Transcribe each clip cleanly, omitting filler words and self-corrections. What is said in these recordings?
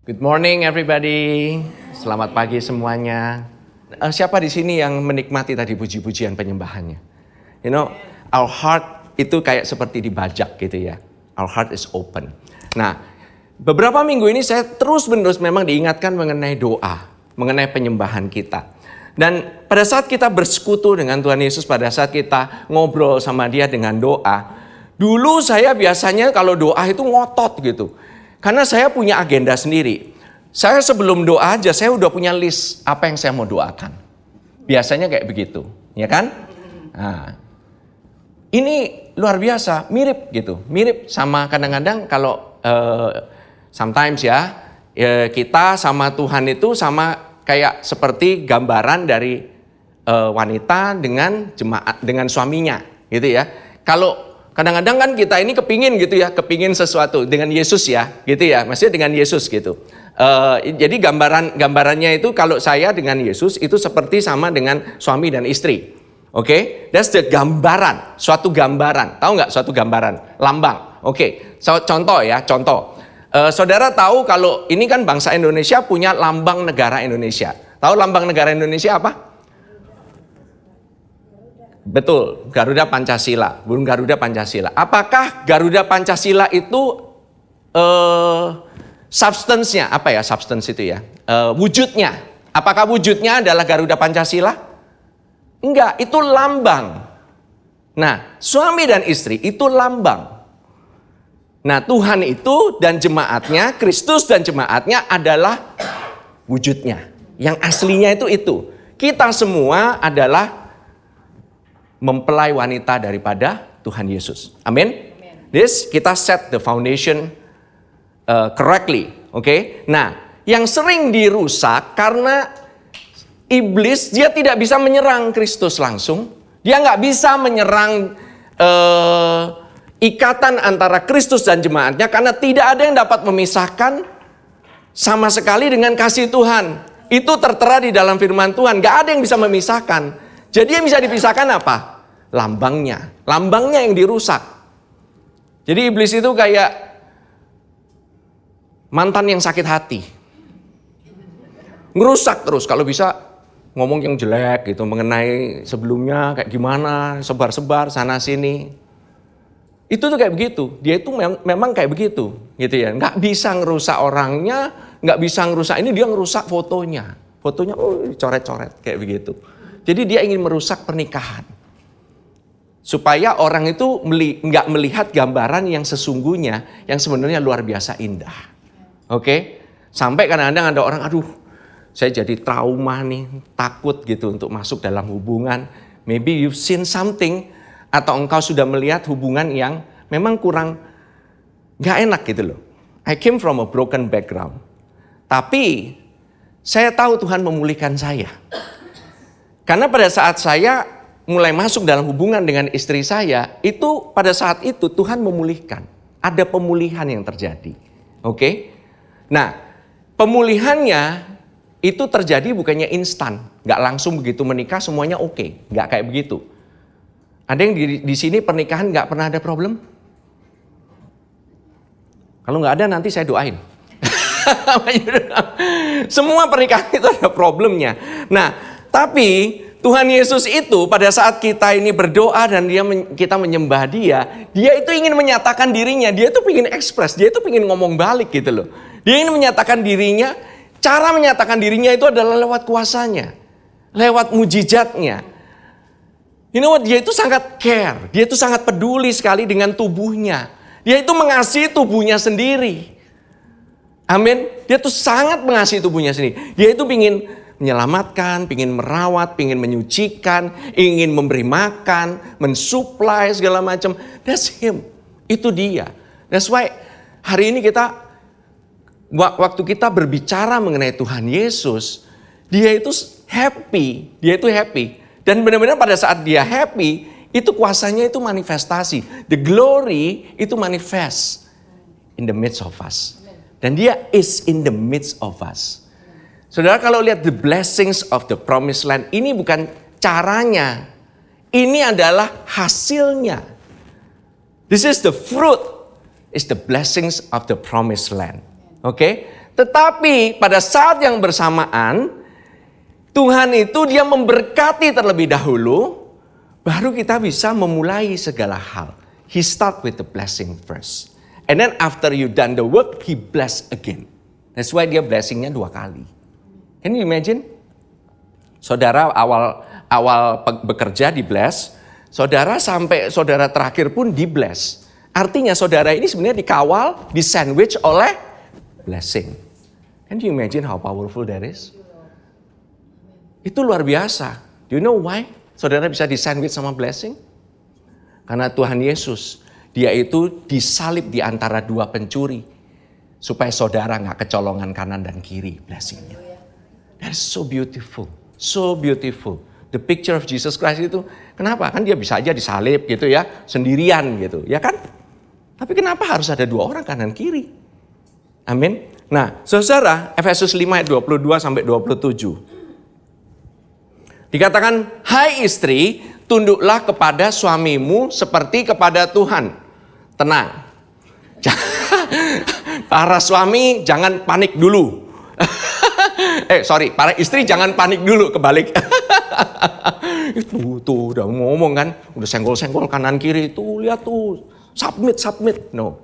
Good morning everybody. Selamat pagi semuanya. Siapa di sini yang menikmati tadi puji-pujian penyembahannya? You know, our heart itu kayak seperti dibajak gitu ya. Our heart is open. Nah, beberapa minggu ini saya terus-menerus memang diingatkan mengenai doa, mengenai penyembahan kita. Dan pada saat kita bersekutu dengan Tuhan Yesus, pada saat kita ngobrol sama Dia dengan doa, dulu saya biasanya kalau doa itu ngotot gitu. Karena saya punya agenda sendiri. Saya sebelum doa aja, saya udah punya list apa yang saya mau doakan. Biasanya kayak begitu, ya kan? Nah, ini luar biasa, mirip gitu. Mirip sama kadang-kadang kalau sometimes ya, kita sama Tuhan itu sama kayak seperti gambaran dari wanita dengan jemaat, dengan suaminya, gitu ya. Kalau kadang-kadang kan kita ini kepingin gitu ya, kepingin sesuatu dengan Yesus ya, gitu ya, maksudnya dengan Yesus gitu. Jadi gambarannya itu kalau saya dengan Yesus itu seperti sama dengan suami dan istri. Oke, that's the gambaran, suatu gambaran. Tahu nggak suatu gambaran? Lambang. Oke, contoh ya, contoh. Saudara tahu kalau ini kan bangsa Indonesia punya lambang negara Indonesia. Tahu lambang negara Indonesia apa? Betul, Garuda Pancasila, burung Garuda Pancasila. Apakah Garuda Pancasila itu substance-nya, apa ya substance itu ya? Wujudnya. Apakah wujudnya adalah Garuda Pancasila? Enggak, itu lambang. Nah, suami dan istri itu lambang. Nah, Tuhan itu dan jemaatnya, Kristus dan jemaatnya adalah wujudnya. Yang aslinya itu. Kita semua adalah mempelai wanita daripada Tuhan Yesus. Amin. This kita set the foundation correctly. Oke. Nah, yang sering dirusak karena iblis dia tidak bisa menyerang Kristus langsung. Dia nggak bisa menyerang ikatan antara Kristus dan jemaatnya karena tidak ada yang dapat memisahkan sama sekali dengan kasih Tuhan. Itu tertera di dalam firman Tuhan. Nggak ada yang bisa memisahkan. Jadi yang bisa dipisahkan apa? Lambangnya. Lambangnya yang dirusak. Jadi iblis itu kayak mantan yang sakit hati. Ngerusak terus. Kalau bisa ngomong yang jelek gitu. Mengenai sebelumnya kayak gimana. Sebar-sebar sana sini. Itu tuh kayak begitu. Dia itu memang kayak begitu. Gitu ya. Nggak bisa ngerusak orangnya. Nggak bisa ngerusak. Ini dia ngerusak fotonya. Fotonya coret-coret kayak begitu. Jadi dia ingin merusak pernikahan. Supaya orang itu nggak melihat gambaran yang sesungguhnya, yang sebenarnya luar biasa indah. Oke? Sampai kadang-kadang ada orang, aduh, saya jadi trauma nih, takut gitu untuk masuk dalam hubungan. Maybe you've seen something, atau engkau sudah melihat hubungan yang memang kurang nggak enak gitu loh. I came from a broken background. Tapi saya tahu Tuhan memulihkan saya. Karena pada saat saya mulai masuk dalam hubungan dengan istri saya, itu pada saat itu Tuhan memulihkan. Ada pemulihan yang terjadi. Oke? Nah, pemulihannya itu terjadi bukannya instan. Nggak langsung begitu menikah semuanya oke. Nggak kayak begitu. Ada yang di sini pernikahan nggak pernah ada problem? Kalau nggak ada nanti saya doain. Semua pernikahan itu ada problemnya. Nah, tapi Tuhan Yesus itu pada saat kita ini berdoa dan kita menyembah Dia itu ingin menyatakan dirinya. Dia itu ingin ekspres, dia itu ingin ngomong balik gitu loh. Dia ingin menyatakan dirinya. Cara menyatakan dirinya itu adalah lewat kuasanya, lewat mujizatnya. You know what? Dia itu sangat care, dia itu sangat peduli sekali dengan tubuhnya. Dia itu mengasihi tubuhnya sendiri. Amin. Dia tuh sangat mengasihi tubuhnya sendiri. Dia itu ingin menyelamatkan, ingin merawat, ingin menyucikan, ingin memberi makan, mensuplai segala macam. That's him. Itu dia. That's why hari ini waktu kita berbicara mengenai Tuhan Yesus, dia itu happy. Dia itu happy. Dan benar-benar pada saat dia happy, itu kuasanya itu manifestasi. The glory itu manifest in the midst of us. Dan dia is in the midst of us. Saudara kalau lihat the blessings of the promised land, ini bukan caranya. Ini adalah hasilnya. This is the fruit. It's the blessings of the promised land. Oke? Tetapi pada saat yang bersamaan, Tuhan itu dia memberkati terlebih dahulu, baru kita bisa memulai segala hal. He start with the blessing first. And then after you done the work, He bless again. That's why dia blessingnya 2 kali. Can you imagine? Saudara awal bekerja di bless, saudara sampai saudara terakhir pun di bless. Artinya saudara ini sebenarnya dikawal, di sandwich oleh blessing. Can you imagine how powerful that is? Itu luar biasa. Do you know why saudara bisa disandwich sama blessing? Karena Tuhan Yesus, dia itu disalib di antara 2 pencuri. Supaya saudara gak kecolongan kanan dan kiri blessingnya. That is so beautiful. So beautiful. The picture of Jesus Christ itu, kenapa? Kan dia bisa aja disalib gitu ya, sendirian gitu, ya kan? Tapi kenapa harus ada 2 orang kanan kiri? Amin. Nah, saudara, Efesus 5 ayat 22 sampai 27. Dikatakan, hai istri, tunduklah kepada suamimu seperti kepada Tuhan. Tenang. Para suami jangan panik dulu. Para istri jangan panik dulu, kebalik. Itu udah ngomong kan, udah senggol-senggol kanan kiri, tuh lihat tuh, submit. No.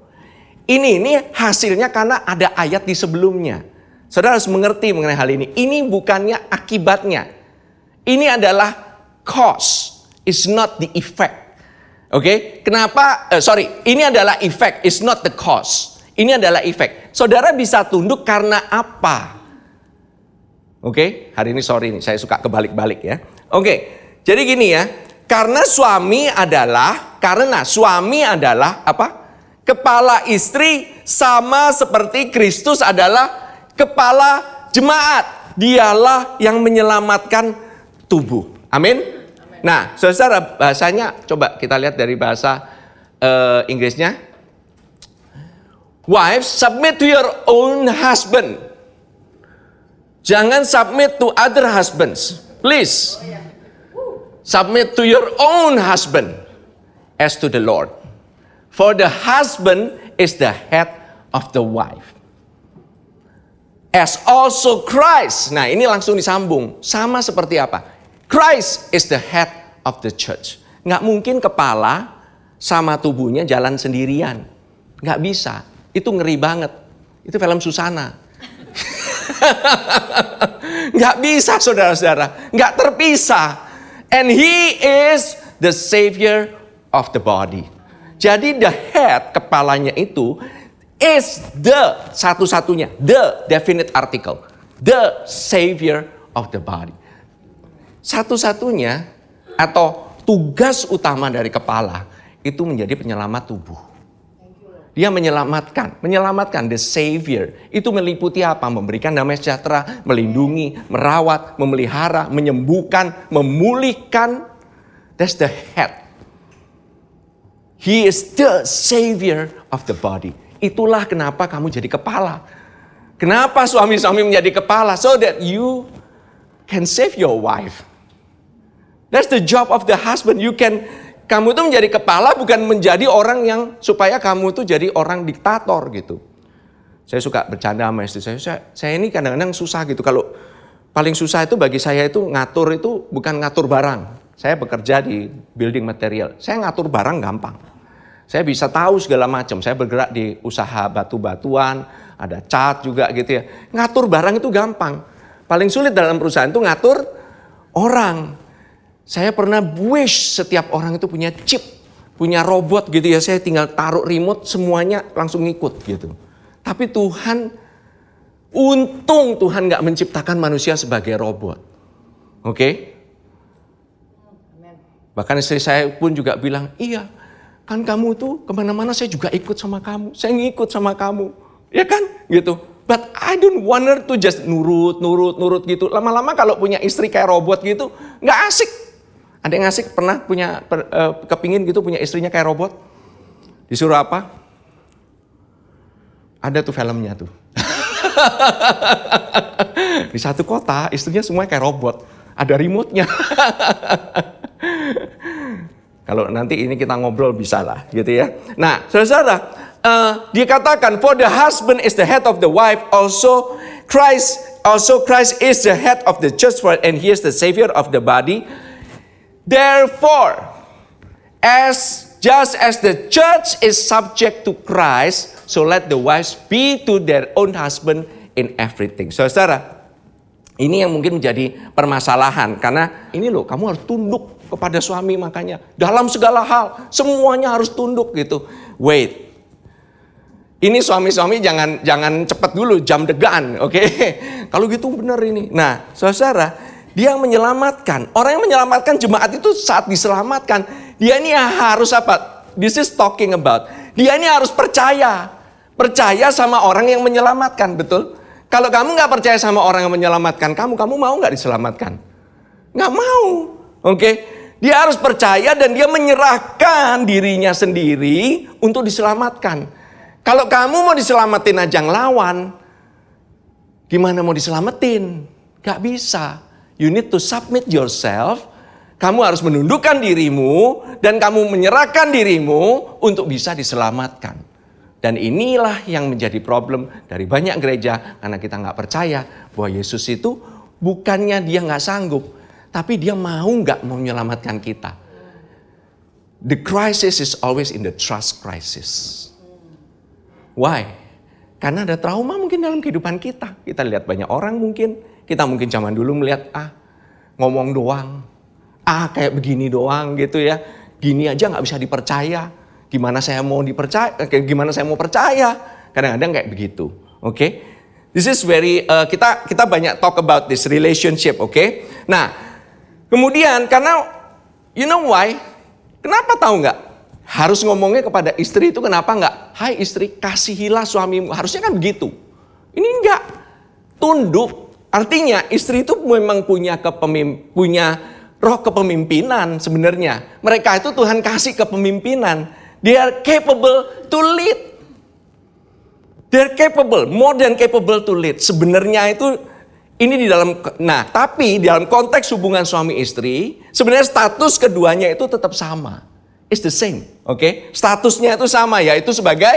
Ini hasilnya karena ada ayat di sebelumnya. Saudara harus mengerti mengenai hal ini. Ini bukannya akibatnya. Ini adalah cause, is not the effect. Oke, kenapa? Ini adalah effect, is not the cause. Ini adalah effect. Saudara bisa tunduk karena apa? Oke, hari ini saya suka kebalik-balik ya. Oke, jadi gini ya, karena suami adalah apa? Kepala istri, sama seperti Kristus adalah kepala jemaat. Dialah yang menyelamatkan tubuh. Amin. Nah, saudara, bahasanya coba kita lihat dari bahasa Inggrisnya. Wives, submit to your own husband. Jangan submit to other husbands. Please. Submit to your own husband as to the Lord. For the husband is the head of the wife. As also Christ. Nah, ini langsung disambung. Sama seperti apa? Christ is the head of the church. Nggak mungkin kepala sama tubuhnya jalan sendirian. Nggak bisa. Itu ngeri banget. Itu film Susana. Nggak bisa, saudara-saudara. Nggak terpisah. And He is the Savior of the body. Jadi the head, kepalanya itu, is the satu-satunya, the definite article. The Savior of the body. Satu-satunya atau tugas utama dari kepala itu menjadi penyelamat tubuh. Dia menyelamatkan the Savior. Itu meliputi apa? Memberikan damai sejahtera, melindungi, merawat, memelihara, menyembuhkan, memulihkan. That's the head. He is the Savior of the body. Itulah kenapa kamu jadi kepala. Kenapa suami-suami menjadi kepala? So that you can save your wife. That's the job of the husband. Kamu tuh menjadi kepala, bukan menjadi orang yang supaya kamu tuh jadi orang diktator gitu. Saya suka bercanda sama istri saya ini kadang-kadang susah gitu. Kalau paling susah itu bagi saya itu ngatur itu bukan ngatur barang. Saya bekerja di building material. Saya ngatur barang gampang. Saya bisa tahu segala macam. Saya bergerak di usaha batu-batuan, ada cat juga gitu ya. Ngatur barang itu gampang. Paling sulit dalam perusahaan itu ngatur orang. Saya pernah wish setiap orang itu punya chip, punya robot gitu ya. Saya tinggal taruh remote, semuanya langsung ngikut gitu. Tapi untung Tuhan gak menciptakan manusia sebagai robot. Oke? Bahkan istri saya pun juga bilang, iya kan kamu tuh kemana-mana saya juga ikut sama kamu. Saya ngikut sama kamu. Ya kan? Gitu. But I don't want her to just nurut gitu. Lama-lama kalau punya istri kayak robot gitu, gak asik. Ada yang asik pernah punya kepingin gitu punya istrinya kayak robot? Disuruh apa? Ada tuh filmnya tuh. Di satu kota istrinya semuanya kayak robot. Ada remote-nya. Kalau nanti ini kita ngobrol bisa lah gitu ya. Nah saudara-saudara, dia katakan, for the husband is the head of the wife, also Christ is the head of the church, and he is the savior of the body. Therefore, just as the church is subject to Christ, so let the wives be to their own husband in everything. Saudara, ini yang mungkin menjadi permasalahan, karena ini loh, kamu harus tunduk kepada suami, makanya dalam segala hal semuanya harus tunduk gitu. Wait. Ini suami-suami jangan cepat dulu jam degan, oke? Kalau gitu benar ini. Nah, saudara, dia yang menyelamatkan. Orang yang menyelamatkan jemaat itu saat diselamatkan, dia ini harus apa? This is talking about. Dia ini harus percaya. Percaya sama orang yang menyelamatkan, betul? Kalau kamu nggak percaya sama orang yang menyelamatkan kamu mau nggak diselamatkan? Nggak mau, oke? Dia harus percaya dan dia menyerahkan dirinya sendiri untuk diselamatkan. Kalau kamu mau diselamatin aja ngelawan, gimana mau diselamatin? Gak bisa. You need to submit yourself. Kamu harus menundukkan dirimu dan kamu menyerahkan dirimu untuk bisa diselamatkan. Dan inilah yang menjadi problem dari banyak gereja, karena kita gak percaya bahwa Yesus itu bukannya dia gak sanggup, tapi dia mau gak menyelamatkan kita. The crisis is always in the trust crisis. Why? Karena ada trauma mungkin dalam kehidupan kita. Kita lihat banyak orang mungkin. Kita mungkin zaman dulu melihat, ngomong doang. Kayak begini doang gitu ya. Gini aja gak bisa dipercaya. Gimana saya mau dipercaya? Gimana saya mau percaya? Kadang-kadang kayak begitu. Oke? This is very, kita banyak talk about this relationship. Oke? Nah, kemudian karena, you know why? Kenapa tahu gak? Harus ngomongnya kepada istri itu kenapa enggak? Hai istri, kasihilah suamimu. Harusnya kan begitu. Ini enggak. Tunduk. Artinya istri itu memang punya roh kepemimpinan sebenarnya. Mereka itu Tuhan kasih kepemimpinan. They are capable to lead. They are capable, more than capable to lead. Sebenarnya itu ini di dalam, tapi di dalam konteks hubungan suami istri, sebenarnya status keduanya itu tetap sama. It's the same, oke? Statusnya itu sama, yaitu sebagai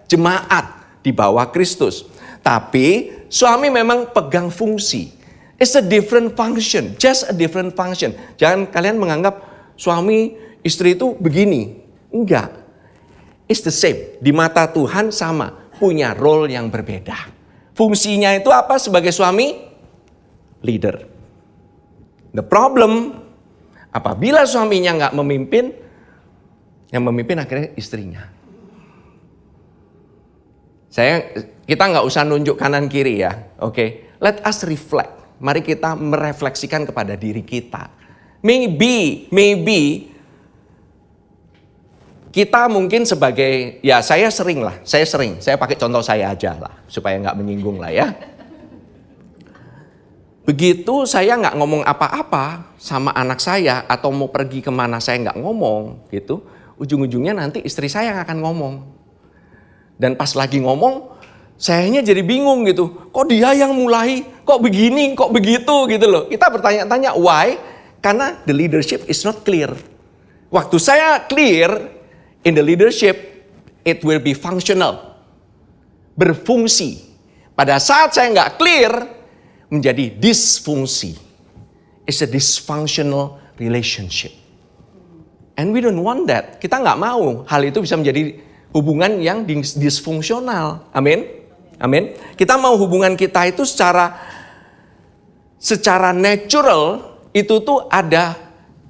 jemaat di bawah Kristus. Tapi suami memang pegang fungsi. It's a different function, just a different function. Jangan kalian menganggap suami istri itu begini. Enggak. It's the same. Di mata Tuhan sama, punya role yang berbeda. Fungsinya itu apa sebagai suami? Leader. The problem, apabila suaminya nggak memimpin, yang memimpin akhirnya istrinya. Kita nggak usah nunjuk kanan kiri ya, oke? Let us reflect. Mari kita merefleksikan kepada diri kita. Maybe kita mungkin sebagai, ya saya pakai contoh saya aja lah, supaya nggak menyinggung lah ya. Begitu saya nggak ngomong apa-apa sama anak saya atau mau pergi kemana saya nggak ngomong gitu. Ujung-ujungnya nanti istri saya yang akan ngomong. Dan pas lagi ngomong, sayanya jadi bingung gitu. Kok dia yang mulai, kok begini, kok begitu gitu loh. Kita bertanya-tanya, why? Karena the leadership is not clear. Waktu saya clear in the leadership, it will be functional. Berfungsi. Pada saat saya nggak clear, menjadi disfungsi. It's a dysfunctional relationship. And we don't want that. Kita nggak mau hal itu bisa menjadi hubungan yang disfungsional. Amin. Amin. Kita mau hubungan kita itu secara natural itu tuh ada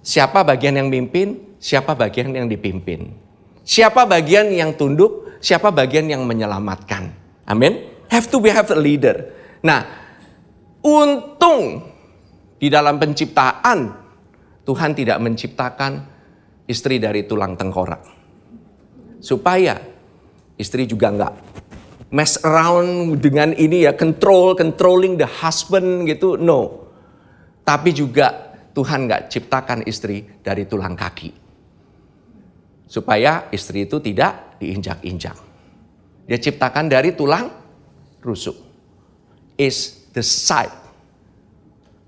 siapa bagian yang mimpin, siapa bagian yang dipimpin. Siapa bagian yang tunduk, siapa bagian yang menyelamatkan. Amin. Have a leader. Nah, untung di dalam penciptaan Tuhan tidak menciptakan istri dari tulang tengkorak. Supaya istri juga enggak mess around dengan ini ya, controlling the husband gitu, no. Tapi juga Tuhan enggak ciptakan istri dari tulang kaki. Supaya istri itu tidak diinjak-injak. Dia ciptakan dari tulang rusuk. Is the side.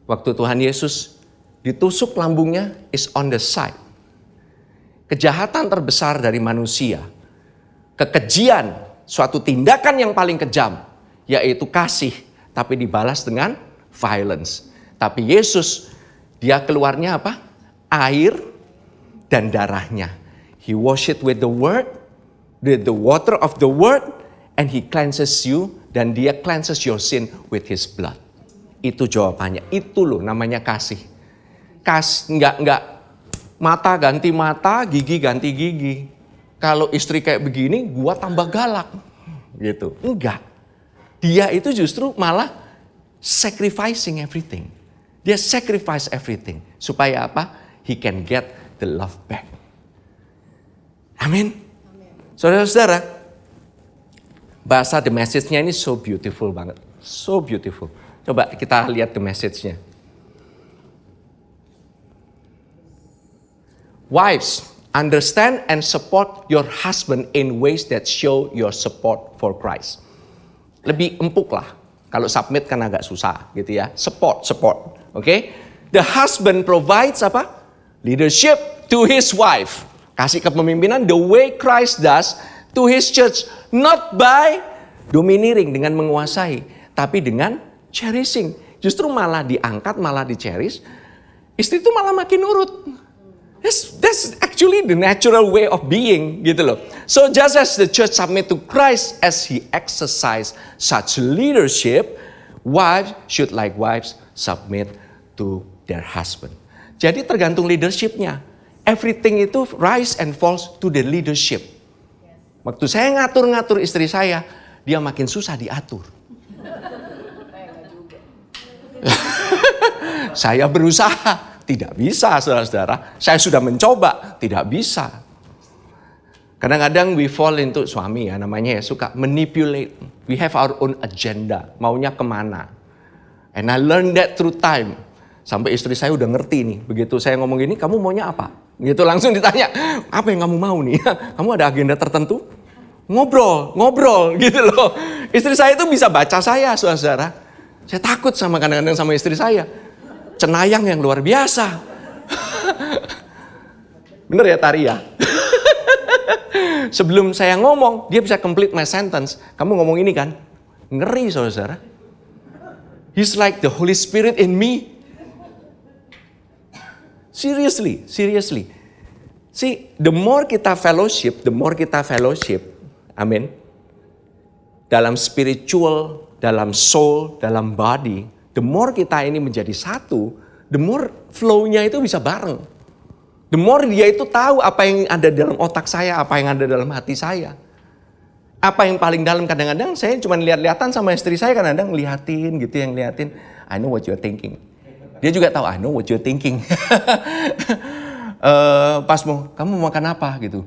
Waktu Tuhan Yesus ditusuk lambungnya, is on the side. Kejahatan terbesar dari manusia kekejian, suatu tindakan yang paling kejam, yaitu kasih, tapi dibalas dengan violence. Tapi Yesus, dia keluarnya apa? Air dan darahnya. He wash it with the word, with the water of the word, and he cleanses you, dan dia cleanses your sin with his blood. Itu jawabannya. Itu loh namanya kasih. Enggak mata ganti mata, gigi ganti gigi. Kalau istri kayak begini, gua tambah galak. Gitu. Enggak. Dia itu justru malah sacrificing everything. Dia sacrifice everything. Supaya apa? He can get the love back. Amin. Saudara-saudara, bahasa the message-nya ini so beautiful banget. So beautiful. Coba kita lihat the message-nya. Wives, understand and support your husband in ways that show your support for Christ. Lebih empuk lah. Kalau submit kan agak susah gitu ya. Support. Okay? The husband provides apa? Leadership to his wife. Kasih kepemimpinan the way Christ does to his church. Not by domineering, dengan menguasai. Tapi dengan cherishing. Justru malah diangkat, malah di-cherish. Istri itu malah makin nurut. That's actually the natural way of being gitu loh. So just as the church submit to Christ as he exercise such leadership, wives should likewise submit to their husband. Jadi tergantung leadershipnya. Everything itu rise and falls to the leadership. Waktu saya ngatur-ngatur istri saya, dia makin susah diatur. Saya berusaha. Tidak bisa, saudara-saudara. Saya sudah mencoba, tidak bisa. Kadang-kadang we fall into suami ya, namanya ya, suka manipulate. We have our own agenda, maunya kemana. And I learned that through time. Sampai istri saya udah ngerti nih, begitu saya ngomong gini, kamu maunya apa? Gitu langsung ditanya, apa yang kamu mau nih? Kamu ada agenda tertentu? Ngobrol gitu loh. Istri saya itu bisa baca saya, saudara-saudara. Saya takut kadang-kadang sama istri saya. Cenayang yang luar biasa. Bener ya Tari ya? Sebelum saya ngomong, dia bisa complete my sentence. Kamu ngomong ini kan? Ngeri saudara. He's like the Holy Spirit in me. Seriously. See, the more kita fellowship, amin. Dalam spiritual, dalam soul, dalam body, the more kita ini menjadi satu, the more flow-nya itu bisa bareng. The more dia itu tahu apa yang ada dalam otak saya, apa yang ada dalam hati saya. Apa yang paling dalam, kadang-kadang saya cuma lihat-lihatan sama istri saya, kadang-kadang lihatin gitu, yang lihatin, I know what you're thinking. Dia juga tahu, I know what you're thinking. Pasmo, kamu mau makan apa gitu.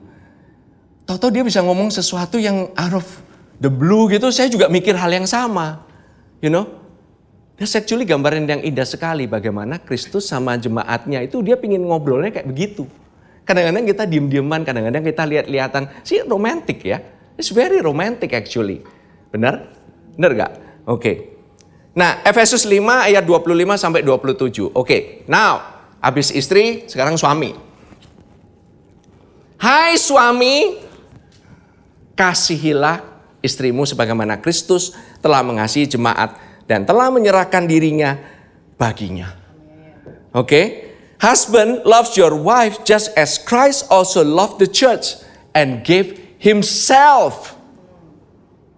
Tahu-tahu dia bisa ngomong sesuatu yang out of the blue gitu, saya juga mikir hal yang sama. You know? That's actually gambaran yang indah sekali bagaimana Kristus sama jemaatnya itu dia pingin ngobrolnya kayak begitu. Kadang-kadang kita diem-dieman, kadang-kadang kita lihat-lihatan. Sih romantic ya. It's very romantic actually. Benar? Benar gak? Oke. Nah, Efesus 5 ayat 25 sampai 27. Oke. Now, habis istri, sekarang suami. Hai suami, kasihilah istrimu sebagaimana Kristus telah mengasihi jemaat dan telah menyerahkan dirinya baginya. Oke? Husband, loves your wife just as Christ also loved the church and gave himself.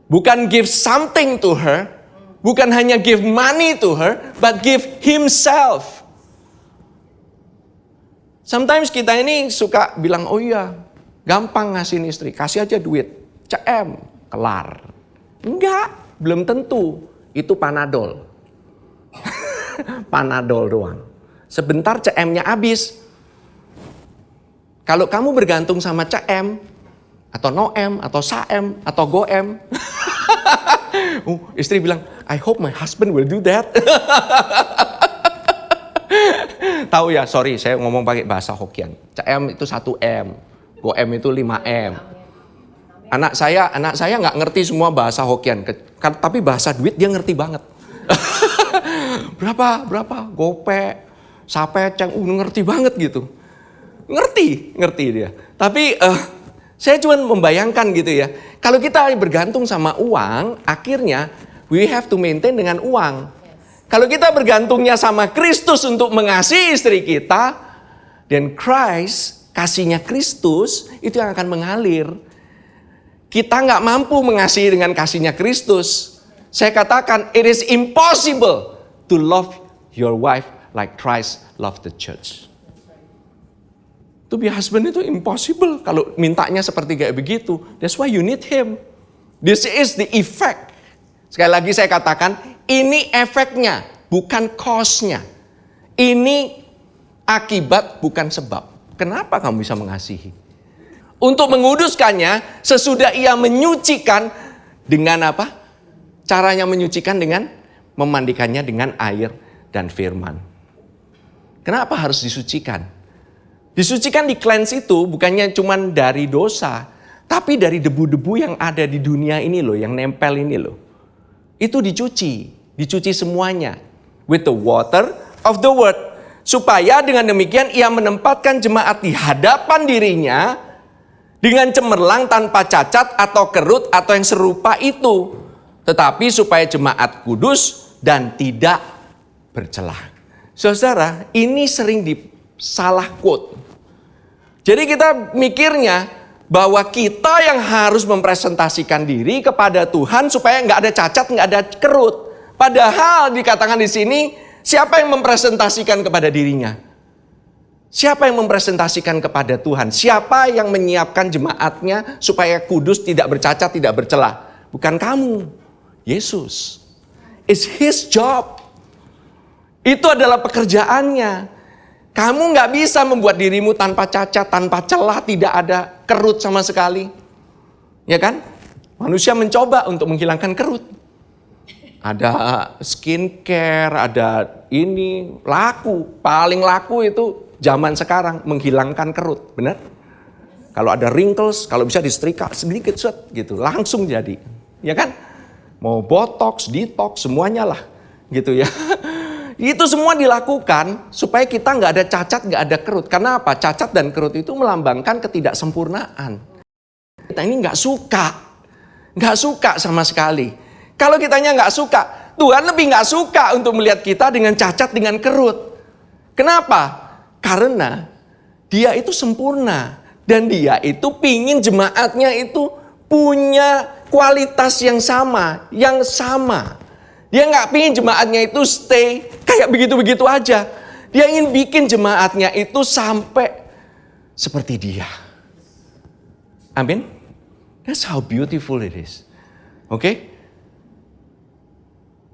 Bukan give something to her, bukan hanya give money to her, but give himself. Sometimes kita ini suka bilang, oh iya, gampang ngasihin istri, kasih aja duit, CM, kelar. Enggak, belum tentu. Itu Panadol. Panadol doang. Sebentar CM-nya habis. Kalau kamu bergantung sama CM, atau Noem, atau Saem, atau Goem. Istri bilang, I hope my husband will do that. Tahu ya, sorry saya ngomong pakai bahasa Hokkien. CM itu 1M, Goem itu 5M. Anak saya nggak ngerti semua bahasa Hokkien, tapi bahasa duit dia ngerti banget. Berapa, gope, sape, ceng, ngerti banget gitu. Ngerti dia. Tapi Saya cuma membayangkan gitu ya. Kalau kita bergantung sama uang, akhirnya we have to maintain dengan uang. Kalau kita bergantungnya sama Kristus untuk mengasihi istri kita, dan Christ, kasihnya Kristus, itu yang akan mengalir. Kita nggak mampu mengasihi dengan kasihnya Kristus. Saya katakan, it is impossible to love your wife like Christ loved the church. To be husband itu impossible kalau mintanya seperti kayak begitu. That's why you need him. This is the effect. Sekali lagi saya katakan, ini efeknya, bukan cause-nya. Ini akibat, bukan sebab. Kenapa kamu bisa mengasihi? Untuk menguduskannya, sesudah ia menyucikan dengan apa? Caranya menyucikan dengan memandikannya dengan air dan firman. Kenapa harus disucikan? Disucikan di cleanse itu bukannya cuma dari dosa, tapi dari debu-debu yang ada di dunia ini loh, yang nempel ini loh. Itu dicuci semuanya. With the water of the word. Supaya dengan demikian ia menempatkan jemaat di hadapan dirinya dengan cemerlang tanpa cacat atau kerut atau yang serupa itu. Tetapi supaya jemaat kudus dan tidak bercelah. Saudara, ini sering disalah quote. Jadi kita mikirnya bahwa kita yang harus mempresentasikan diri kepada Tuhan supaya nggak ada cacat, nggak ada kerut. Padahal dikatakan di sini, siapa yang mempresentasikan kepada dirinya? Siapa yang mempresentasikan kepada Tuhan? Siapa yang menyiapkan jemaatnya supaya kudus, tidak bercacat, tidak bercelah? Bukan kamu, Yesus. It's His job. Itu adalah pekerjaannya. Kamu nggak bisa membuat dirimu tanpa cacat, tanpa celah, tidak ada kerut sama sekali. Ya kan? Manusia mencoba untuk menghilangkan kerut. Ada skincare, ada ini, laku. Paling laku itu zaman sekarang, menghilangkan kerut. Benar? Kalau ada wrinkles, kalau bisa disetrika sedikit set gitu, langsung jadi. Ya kan? Mau botox, detox, semuanya lah. Gitu ya. Itu semua dilakukan supaya kita nggak ada cacat, nggak ada kerut. Karena apa? Cacat dan kerut itu melambangkan ketidaksempurnaan. Kita ini nggak suka sama sekali. Kalau kitanya nggak suka, Tuhan lebih nggak suka untuk melihat kita dengan cacat, dengan kerut. Kenapa? Karena Dia itu sempurna dan Dia itu pingin jemaatnya itu punya kualitas yang sama. Dia nggak pingin jemaatnya itu stay kayak begitu-begitu aja. Dia ingin bikin jemaatnya itu sampai seperti Dia. Amin. That's how beautiful it is. Oke?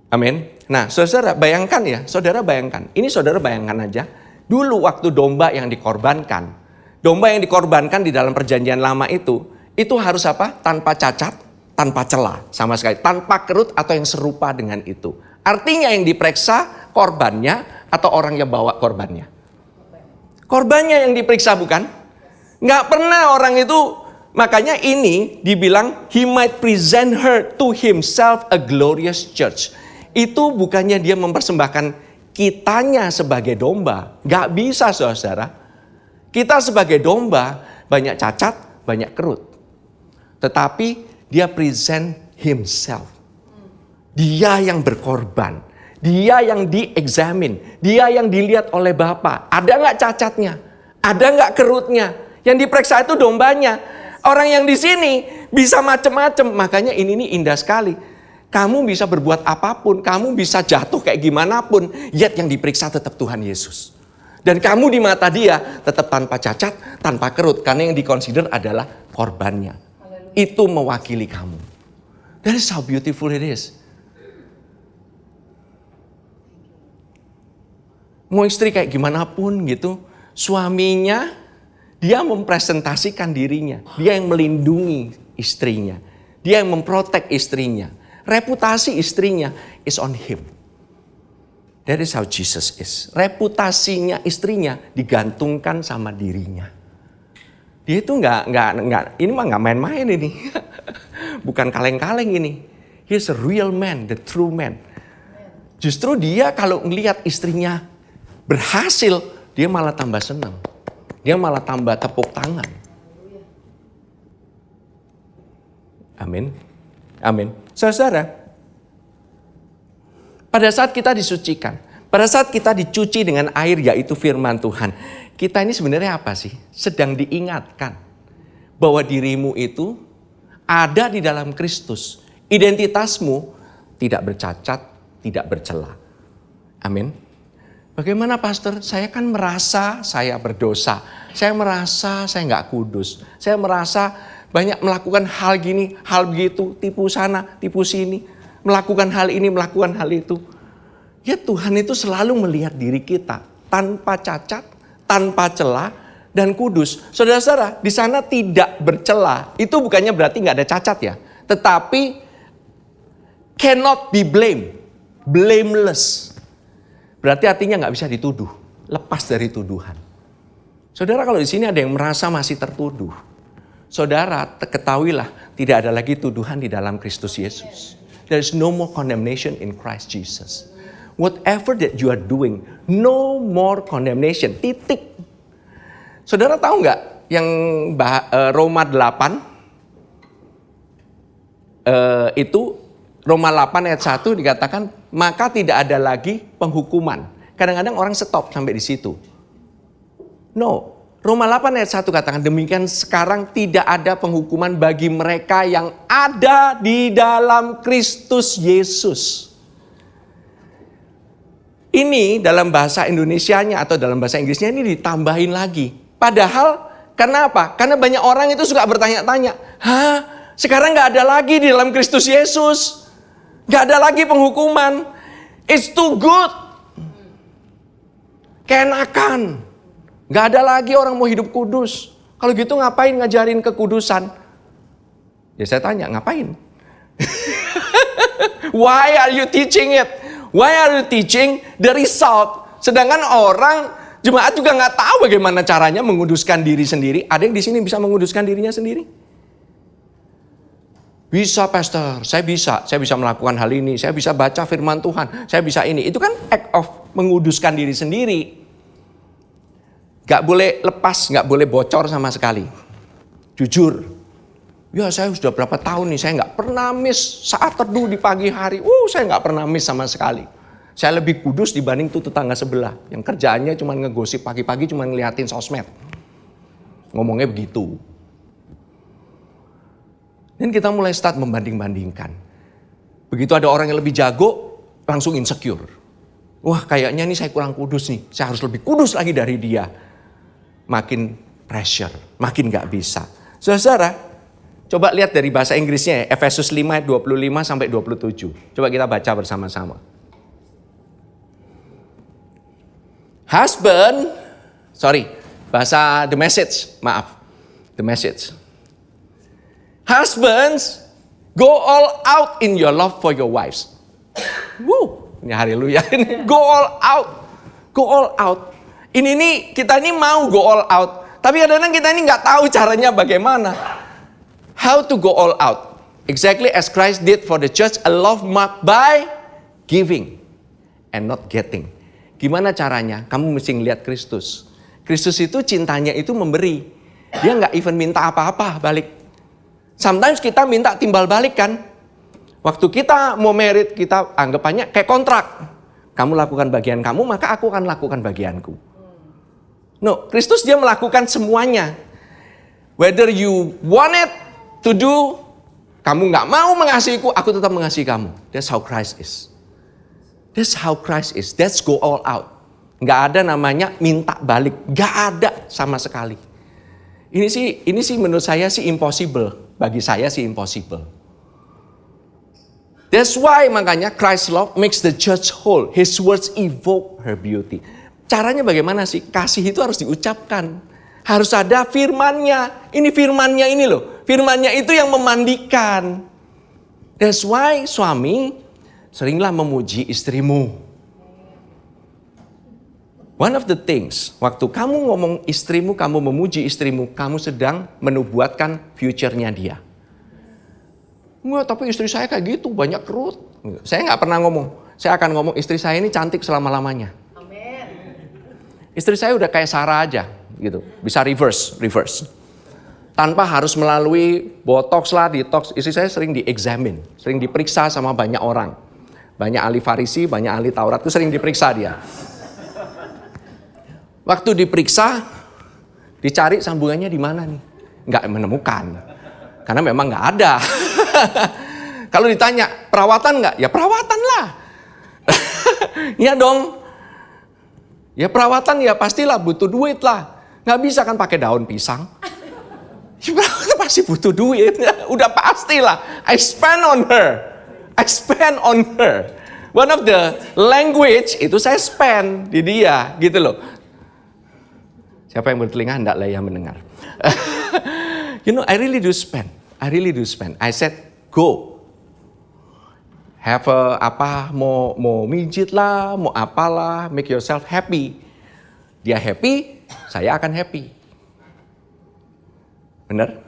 Amin. Nah, saudara bayangkan ya. Ini saudara bayangkan aja. Dulu waktu domba yang dikorbankan. Domba yang dikorbankan di dalam perjanjian lama itu harus apa? Tanpa cacat. Tanpa celah sama sekali, tanpa kerut atau yang serupa dengan itu. Artinya yang diperiksa korbannya atau orang yang bawa korbannya. Korbannya yang diperiksa bukan? Nggak pernah orang itu, makanya ini dibilang he might present her to himself a glorious church. Itu bukannya dia mempersembahkan kitanya sebagai domba. Nggak bisa saudara. Kita sebagai domba banyak cacat, banyak kerut. Tetapi Dia present himself. Dia yang berkorban. Dia yang diexamine. Dia yang dilihat oleh Bapa. Ada nggak cacatnya? Ada nggak kerutnya? Yang diperiksa itu dombanya. Orang yang di sini bisa macam-macam. Makanya ini indah sekali. Kamu bisa berbuat apapun. Kamu bisa jatuh kayak gimana pun. Yet yang diperiksa tetap Tuhan Yesus. Dan kamu di mata Dia tetap tanpa cacat, tanpa kerut. Karena yang dikonsider adalah korbannya. Itu mewakili kamu. That is how beautiful it is. Mau istri kayak gimana pun gitu, suaminya dia mempresentasikan dirinya. Dia yang melindungi istrinya. Dia yang memprotek istrinya. Reputasi istrinya is on him. That is how Jesus is. Reputasinya istrinya digantungkan sama dirinya. Dia itu ini mah nggak main-main ini. Bukan kaleng-kaleng ini. He's a real man, the true man. Justru dia kalau ngelihat istrinya berhasil, dia malah tambah senang. Dia malah tambah tepuk tangan. Amin. Amin. Saudara, pada saat kita disucikan, pada saat kita dicuci dengan air yaitu firman Tuhan, kita ini sebenarnya apa sih? Sedang diingatkan bahwa dirimu itu ada di dalam Kristus. Identitasmu tidak bercacat, tidak bercela. Amin. Bagaimana pastor? Saya kan merasa saya berdosa. Saya merasa saya nggak kudus. Saya merasa banyak melakukan hal gini, hal begitu, tipu sana, tipu sini. Melakukan hal ini, melakukan hal itu. Ya Tuhan itu selalu melihat diri kita tanpa cacat, tanpa celah, dan kudus. Saudara-saudara, di sana tidak bercela. Itu bukannya berarti nggak ada cacat ya. Tetapi cannot be blamed, blameless. Berarti artinya nggak bisa dituduh, lepas dari tuduhan. Saudara, kalau di sini ada yang merasa masih tertuduh, saudara ketahuilah tidak ada lagi tuduhan di dalam Kristus Yesus. There is no more condemnation in Christ Jesus. Whatever that you are doing, no more condemnation. Titik. Saudara tahu nggak yang Roma 8 itu Roma 8 ayat 1 dikatakan maka tidak ada lagi penghukuman. Kadang-kadang orang stop sampai di situ. No, Roma 8 ayat 1 katakan demikian sekarang tidak ada penghukuman bagi mereka yang ada di dalam Kristus Yesus. Ini dalam bahasa Indonesianya atau dalam bahasa Inggrisnya ini ditambahin lagi. Padahal karena apa? Karena banyak orang itu suka bertanya-tanya. Sekarang gak ada lagi di dalam Kristus Yesus. Gak ada lagi penghukuman. It's too good. Keenakan. Gak ada lagi orang mau hidup kudus. Kalau gitu ngapain ngajarin kekudusan? Ya saya tanya, ngapain? Why are you teaching it? Why are you teaching the result? Sedangkan orang, jemaat juga nggak tahu bagaimana caranya menguduskan diri sendiri. Ada yang di sini bisa menguduskan dirinya sendiri? Bisa pastor, saya bisa melakukan hal ini, saya bisa baca firman Tuhan, saya bisa ini. Itu kan act of menguduskan diri sendiri. Gak boleh lepas, gak boleh bocor sama sekali. Jujur. Ya saya sudah berapa tahun nih, saya gak pernah miss saat teduh di pagi hari. Saya gak pernah miss sama sekali. Saya lebih kudus dibanding tuh tetangga sebelah. Yang kerjaannya cuma ngegosip pagi-pagi, cuma ngeliatin sosmed. Ngomongnya begitu. Dan kita mulai start membanding-bandingkan. Begitu ada orang yang lebih jago, langsung insecure. Wah kayaknya nih saya kurang kudus nih, saya harus lebih kudus lagi dari dia. Makin pressure, makin gak bisa. Saudara, coba lihat dari bahasa Inggrisnya ya, Efesus 5 ayat 25 sampai 27. Coba kita baca bersama-sama. Bahasa The Message, maaf. The Message. Husbands, go all out in your love for your wives. Ini haleluya. Go all out. Go all out. Ini kita ini mau go all out. Tapi kadang-kadang kita ini nggak tahu caranya bagaimana. How to go all out. Exactly as Christ did for the church, a love marked by giving and not getting. Gimana caranya? Kamu mesti ngeliat Kristus. Kristus itu cintanya itu memberi. Dia nggak even minta apa-apa balik. Sometimes kita minta timbal balik kan. Waktu kita mau merit, kita anggapannya kayak kontrak. Kamu lakukan bagian kamu, maka aku akan lakukan bagianku. No, Kristus dia melakukan semuanya. Whether you want it to do, kamu gak mau mengasihiku, aku tetap mengasihi kamu. That's how Christ is. That's how Christ is. That's go all out. Gak ada namanya minta balik. Gak ada sama sekali. Ini sih menurut saya sih impossible. Bagi saya sih impossible. That's why makanya Christ's love makes the church whole. His words evoke her beauty. Caranya bagaimana sih? Kasih itu harus diucapkan. Harus ada firmannya. Ini firmannya ini loh. Firmannya itu yang memandikan. That's why suami seringlah memuji istrimu. One of the things, waktu kamu ngomong istrimu, kamu memuji istrimu, kamu sedang menubuatkan future-nya dia. Enggak, tapi istri saya kayak gitu, banyak kerut. Saya nggak pernah ngomong. Saya akan ngomong istri saya ini cantik selama-lamanya. Amin. Istri saya udah kayak Sarah aja, gitu. Bisa reverse. tanpa harus melalui botox lah, detox. Istri saya sering di-examine, sering diperiksa sama banyak orang. Banyak ahli Farisi, banyak ahli Taurat itu sering diperiksa dia. Waktu diperiksa, dicari sambungannya di mana nih? Nggak menemukan, karena memang nggak ada. Kalau ditanya, perawatan nggak? Ya perawatan lah. Iya dong. Ya perawatan ya pastilah butuh duit lah. Nggak bisa kan pakai daun pisang. Ya perawatan pasti butuh duit. Udah pastilah. I spend on her. I spend on her. One of the language itu saya spend di dia gitu loh. Siapa yang bertelinga hendaklah ia mendengar. You know, I really do spend. I really do spend. I said, go. Have mau mijit lah, mau apalah, make yourself happy. Dia happy, saya akan happy. Benar?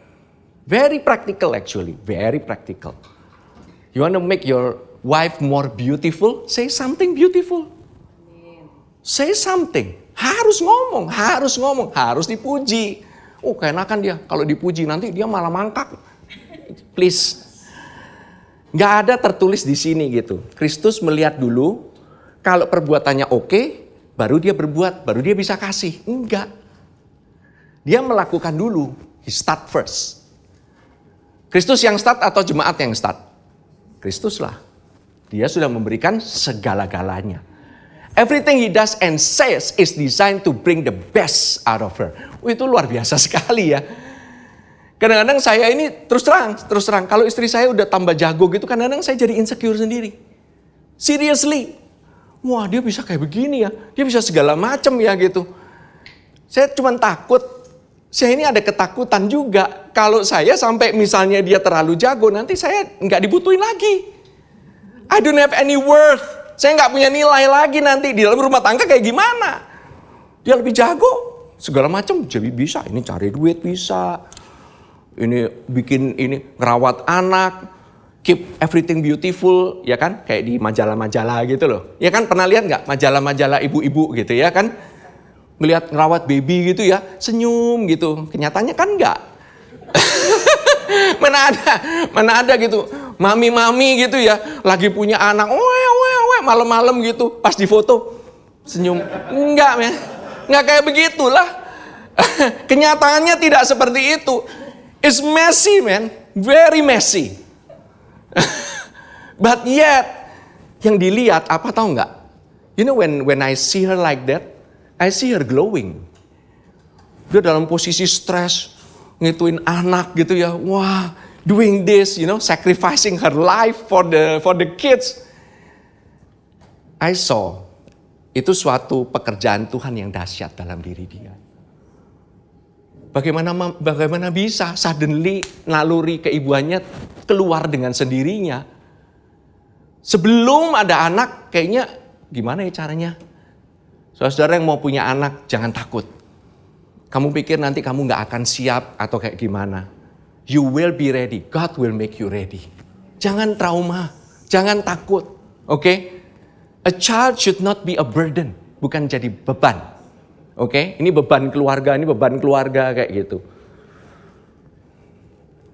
Very practical actually, very practical. You want to make your wife more beautiful? Say something beautiful. Say something. Harus ngomong, harus dipuji. Oh, keenakan dia kalau dipuji, nanti dia malah mangkak. Please. Nggak ada tertulis di sini gitu. Kristus melihat dulu, kalau perbuatannya oke, baru dia berbuat, baru dia bisa kasih. Enggak. Dia melakukan dulu. He start first. Kristus yang start atau jemaat yang start? Kristus lah. Dia sudah memberikan segala-galanya. Everything he does and says is designed to bring the best out of her. Itu luar biasa sekali ya. Kadang-kadang saya ini terus terang, kalau istri saya udah tambah jago gitu, kadang-kadang saya jadi insecure sendiri. Seriously. Wah, dia bisa kayak begini ya. Dia bisa segala macam ya gitu. Saya cuma takut. Saya ini ada ketakutan juga. Kalau saya sampai misalnya dia terlalu jago, nanti saya nggak dibutuhin lagi. I don't have any worth. Saya nggak punya nilai lagi nanti. Di dalam rumah tangga kayak gimana? Dia lebih jago. Segala macam jadi bisa. Ini cari duit bisa. Ini bikin ini ngerawat anak, keep everything beautiful, ya kan? Kayak di majalah-majalah gitu loh. Ya kan, pernah lihat nggak majalah-majalah ibu-ibu gitu ya kan? Ngelihat ngerawat baby gitu ya, senyum gitu. Kenyataannya kan nggak. Mana ada gitu. Mami-mami gitu ya, lagi punya anak, malam-malam gitu, pas di foto senyum. Enggak, men. Nggak kayak begitulah. Kenyataannya tidak seperti itu. It's messy, man. Very messy. But yet, yang dilihat apa tahu nggak? You know when I see her like that, I see her glowing. Dia dalam posisi stres, ngituin anak gitu ya. Wah, doing this, you know, sacrificing her life for the kids. I saw itu suatu pekerjaan Tuhan yang dahsyat dalam diri dia. Bagaimana bisa suddenly naluri keibuannya keluar dengan sendirinya. Sebelum ada anak, kayaknya gimana ya caranya? Saudara yang mau punya anak, jangan takut. Kamu pikir nanti kamu gak akan siap atau kayak gimana. You will be ready. God will make you ready. Jangan trauma, jangan takut. Oke? A child should not be a burden, bukan jadi beban. Oke, ini beban keluarga kayak gitu.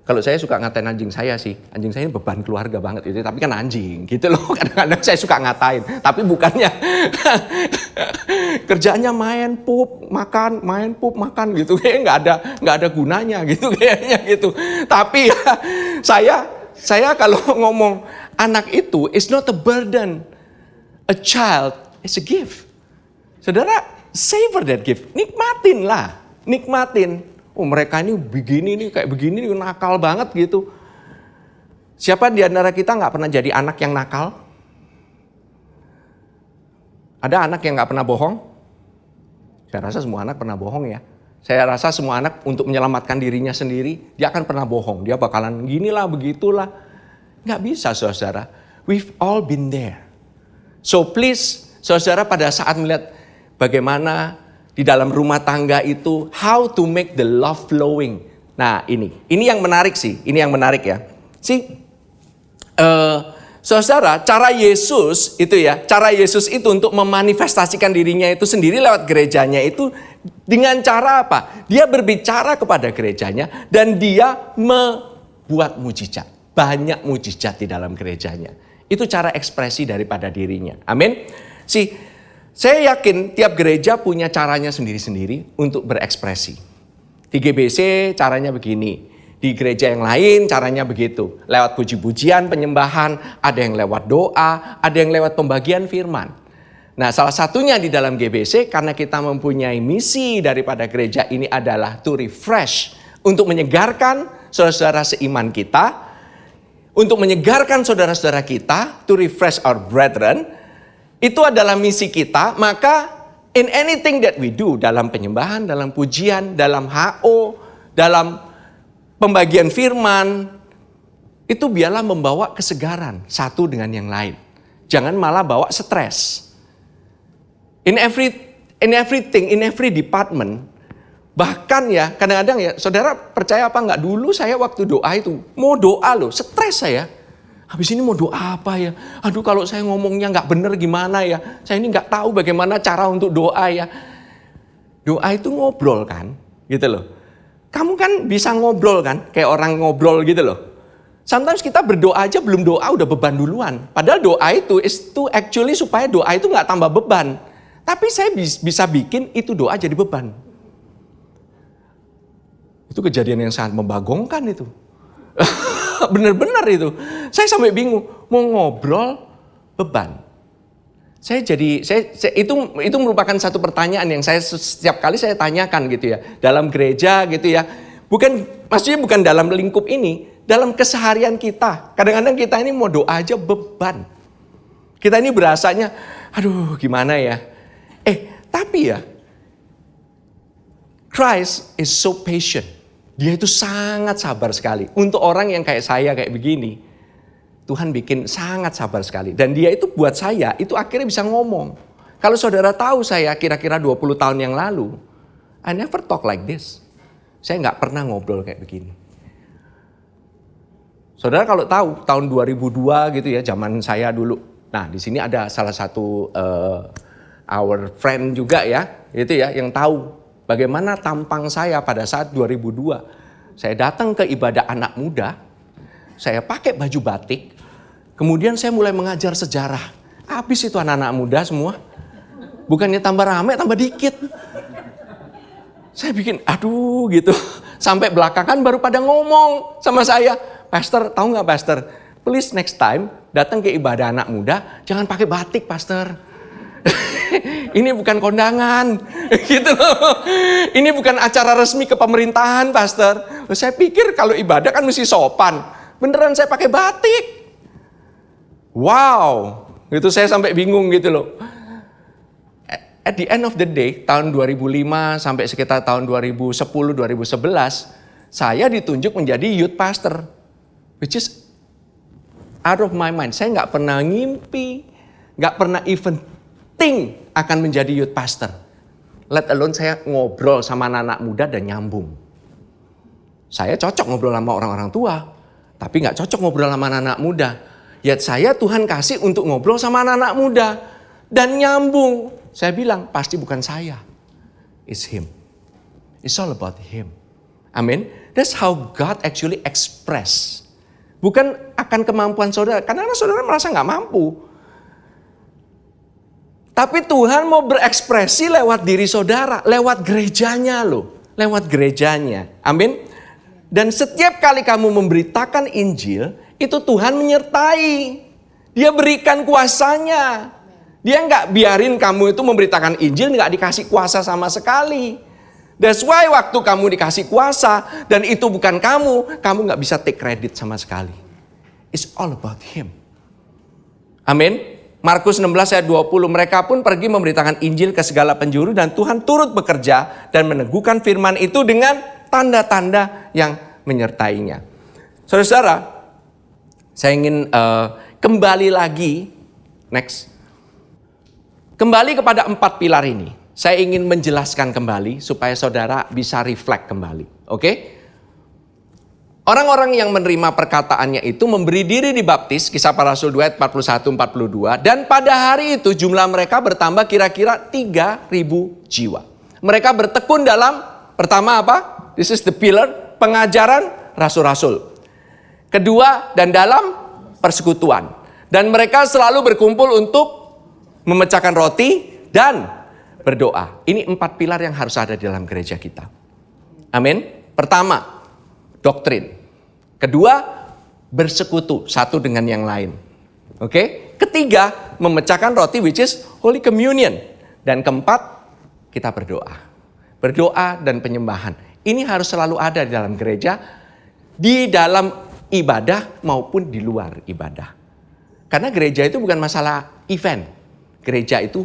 Kalau saya suka ngatain anjing saya sih, anjing saya ini beban keluarga banget itu, tapi kan anjing gitu loh. Kadang-kadang saya suka ngatain, tapi bukannya kerjaannya main pup makan gitu, kayaknya nggak ada gunanya gitu kayaknya gitu. Tapi saya kalau ngomong anak itu is not a burden, a child is a gift. Saudara, savor that gift. Nikmatin. Oh, mereka ini begini nih, kayak begini nih, nakal banget gitu. Siapa di antara kita nggak pernah jadi anak yang nakal? Ada anak yang nggak pernah bohong? Saya rasa semua anak pernah bohong ya. Saya rasa semua anak untuk menyelamatkan dirinya sendiri, dia akan pernah bohong. Dia bakalan ginilah, begitulah. Nggak bisa, saudara. We've all been there. So please, saudara, pada saat melihat bagaimana di dalam rumah tangga itu, how to make the love flowing. Nah ini yang menarik sih, ini yang menarik ya. Saudara, cara Yesus itu untuk memanifestasikan dirinya itu sendiri lewat gerejanya itu dengan cara apa? Dia berbicara kepada gerejanya dan dia membuat mujizat. Banyak mujizat di dalam gerejanya. Itu cara ekspresi daripada dirinya. Amin. Saya yakin tiap gereja punya caranya sendiri-sendiri untuk berekspresi. Di GBC caranya begini. Di gereja yang lain caranya begitu. Lewat puji-pujian, penyembahan, ada yang lewat doa, ada yang lewat pembagian firman. Nah, salah satunya di dalam GBC karena kita mempunyai misi daripada gereja ini adalah to refresh, untuk menyegarkan saudara-saudara seiman kita, untuk menyegarkan saudara-saudara kita, to refresh our brethren. Itu adalah misi kita, maka in anything that we do, dalam penyembahan, dalam pujian, dalam HO, dalam pembagian firman, itu biarlah membawa kesegaran satu dengan yang lain. Jangan malah bawa stres. In everything, in every department, bahkan ya kadang-kadang ya, saudara percaya apa enggak, dulu saya waktu doa itu, mau doa loh, stres saya. Habis ini mau doa apa ya? Aduh kalau saya ngomongnya enggak benar gimana ya? Saya ini enggak tahu bagaimana cara untuk doa ya. Doa itu ngobrol kan, gitu loh. Kamu kan bisa ngobrol kan, kayak orang ngobrol gitu loh. Sometimes kita berdoa aja belum doa udah beban duluan. Padahal doa itu actually supaya doa itu nggak tambah beban. Tapi saya bisa bikin itu doa jadi beban. Itu kejadian yang sangat membagongkan itu. Bener-bener itu. Saya sampai bingung, mau ngobrol beban. Itu merupakan satu pertanyaan yang setiap kali saya tanyakan gitu ya. Dalam gereja gitu ya. Maksudnya bukan dalam lingkup ini. Dalam keseharian kita. Kadang-kadang kita ini mau doa aja beban. Kita ini berasanya, aduh gimana ya. Tapi ya. Christ is so patient. Dia itu sangat sabar sekali. Untuk orang yang kayak saya kayak begini. Tuhan bikin sangat sabar sekali. Dan dia itu buat saya, itu akhirnya bisa ngomong. Kalau saudara tahu saya kira-kira 20 tahun yang lalu, I never talk like this. Saya nggak pernah ngobrol kayak begini. Saudara kalau tahu, tahun 2002 gitu ya, zaman saya dulu. Nah di sini ada salah satu our friend juga ya, itu ya, yang tahu bagaimana tampang saya pada saat 2002. Saya datang ke ibadah anak muda, saya pakai baju batik, kemudian saya mulai mengajar sejarah. Habis itu anak-anak muda semua. Bukannya tambah rame, tambah dikit. Saya bikin, aduh gitu. Sampai belakangan baru pada ngomong sama saya. Pastor, tahu gak pastor? Please next time datang ke ibadah anak muda, jangan pakai batik pastor. Ini bukan kondangan. Gitu loh. Ini bukan acara resmi kepemerintahan pastor. Saya pikir kalau ibadah kan mesti sopan. Beneran saya pakai batik. Wow, itu saya sampai bingung gitu loh. At the end of the day, tahun 2005 sampai sekitar tahun 2010-2011, saya ditunjuk menjadi youth pastor. Which is out of my mind. Saya nggak pernah ngimpi, nggak pernah even think akan menjadi youth pastor. Let alone saya ngobrol sama anak-anak muda dan nyambung. Saya cocok ngobrol sama orang-orang tua, tapi nggak cocok ngobrol sama anak-anak muda. Yat saya Tuhan kasih untuk ngobrol sama anak-anak muda dan nyambung. Saya bilang pasti bukan saya, it's Him. It's all about Him. Amin. That's how God actually express. Bukan akan kemampuan saudara, karena saudara merasa nggak mampu. Tapi Tuhan mau berekspresi lewat diri saudara, lewat gerejanya loh, lewat gerejanya. Amin. Dan setiap kali kamu memberitakan Injil, itu Tuhan menyertai. Dia berikan kuasanya. Dia nggak biarin kamu itu memberitakan Injil nggak dikasih kuasa sama sekali. That's why waktu kamu dikasih kuasa dan itu bukan kamu nggak bisa take credit sama sekali. It's all about Him. Amin. Markus 16 ayat 20, mereka pun pergi memberitakan Injil ke segala penjuru dan Tuhan turut bekerja dan meneguhkan firman itu dengan tanda-tanda yang menyertainya. Saudara-saudara, saya ingin kembali lagi, next. Kembali kepada 4 pilar ini. Saya ingin menjelaskan kembali supaya saudara bisa reflect kembali. Oke? Orang-orang yang menerima perkataannya itu memberi diri dibaptis, Kisah Para Rasul 2 ayat 41-42. Dan pada hari itu jumlah mereka bertambah kira-kira 3.000 jiwa. Mereka bertekun dalam, pertama apa? This is the pillar, pengajaran rasul-rasul. Kedua, dan dalam persekutuan. Dan mereka selalu berkumpul untuk memecahkan roti dan berdoa. Ini 4 pilar yang harus ada di dalam gereja kita. Amin. Pertama, doktrin. Kedua, bersekutu satu dengan yang lain. Oke? Ketiga, memecahkan roti which is Holy Communion. Dan keempat, kita berdoa. Berdoa dan penyembahan. Ini harus selalu ada di dalam gereja, di dalam ibadah maupun di luar ibadah. Karena gereja itu bukan masalah event. Gereja itu